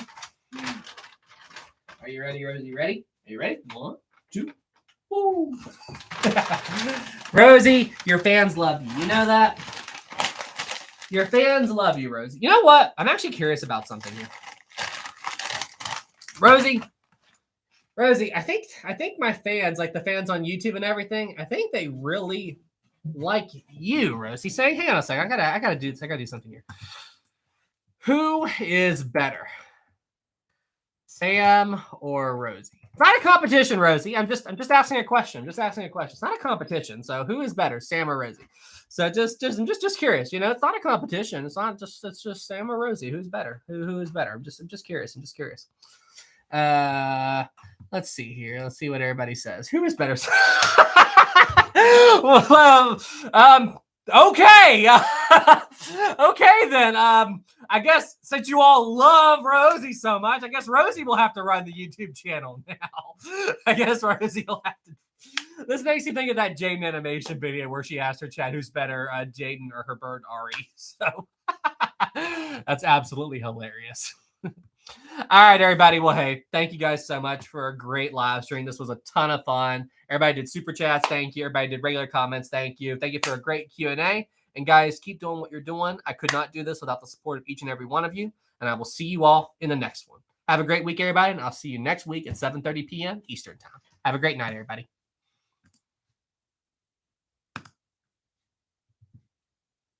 Are you ready, Rosie? Ready? Are you ready? 1, 2. Woo. Rosie, your fans love you. You know that? Your fans love you, Rosie. You know what? I'm actually curious about something here. Rosie, I think my fans, like the fans on YouTube and everything, I think they really like you, Rosie. Say, hang on a second. I gotta do something here. Who is better? Sam or Rosie? It's not a competition, Rosie. I'm just asking a question. I'm just asking a question. It's not a competition. So who is better, Sam or Rosie? So I'm just curious. You know, it's not a competition. It's just Sam or Rosie. Who's better? Who is better? I'm just curious. I'm just curious. Let's see here. Let's see what everybody says. Who is better? Well, okay. Okay, then. I guess since you all love Rosie so much, I guess Rosie will have to run the YouTube channel now. I guess Rosie will have to. This makes me think of that Jaden animation video where she asked her chat who's better, Jaden or her bird Ari. So that's absolutely hilarious. All right, everybody. Well, hey, thank you guys so much for a great live stream. This was a ton of fun. Everybody did super chats. Thank you. Everybody did regular comments. Thank you. Thank you for a great Q&A. And guys, keep doing what you're doing. I could not do this without the support of each and every one of you. And I will see you all in the next one. Have a great week, everybody. And I'll see you next week at 7:30 p.m. Eastern Time. Have a great night, everybody.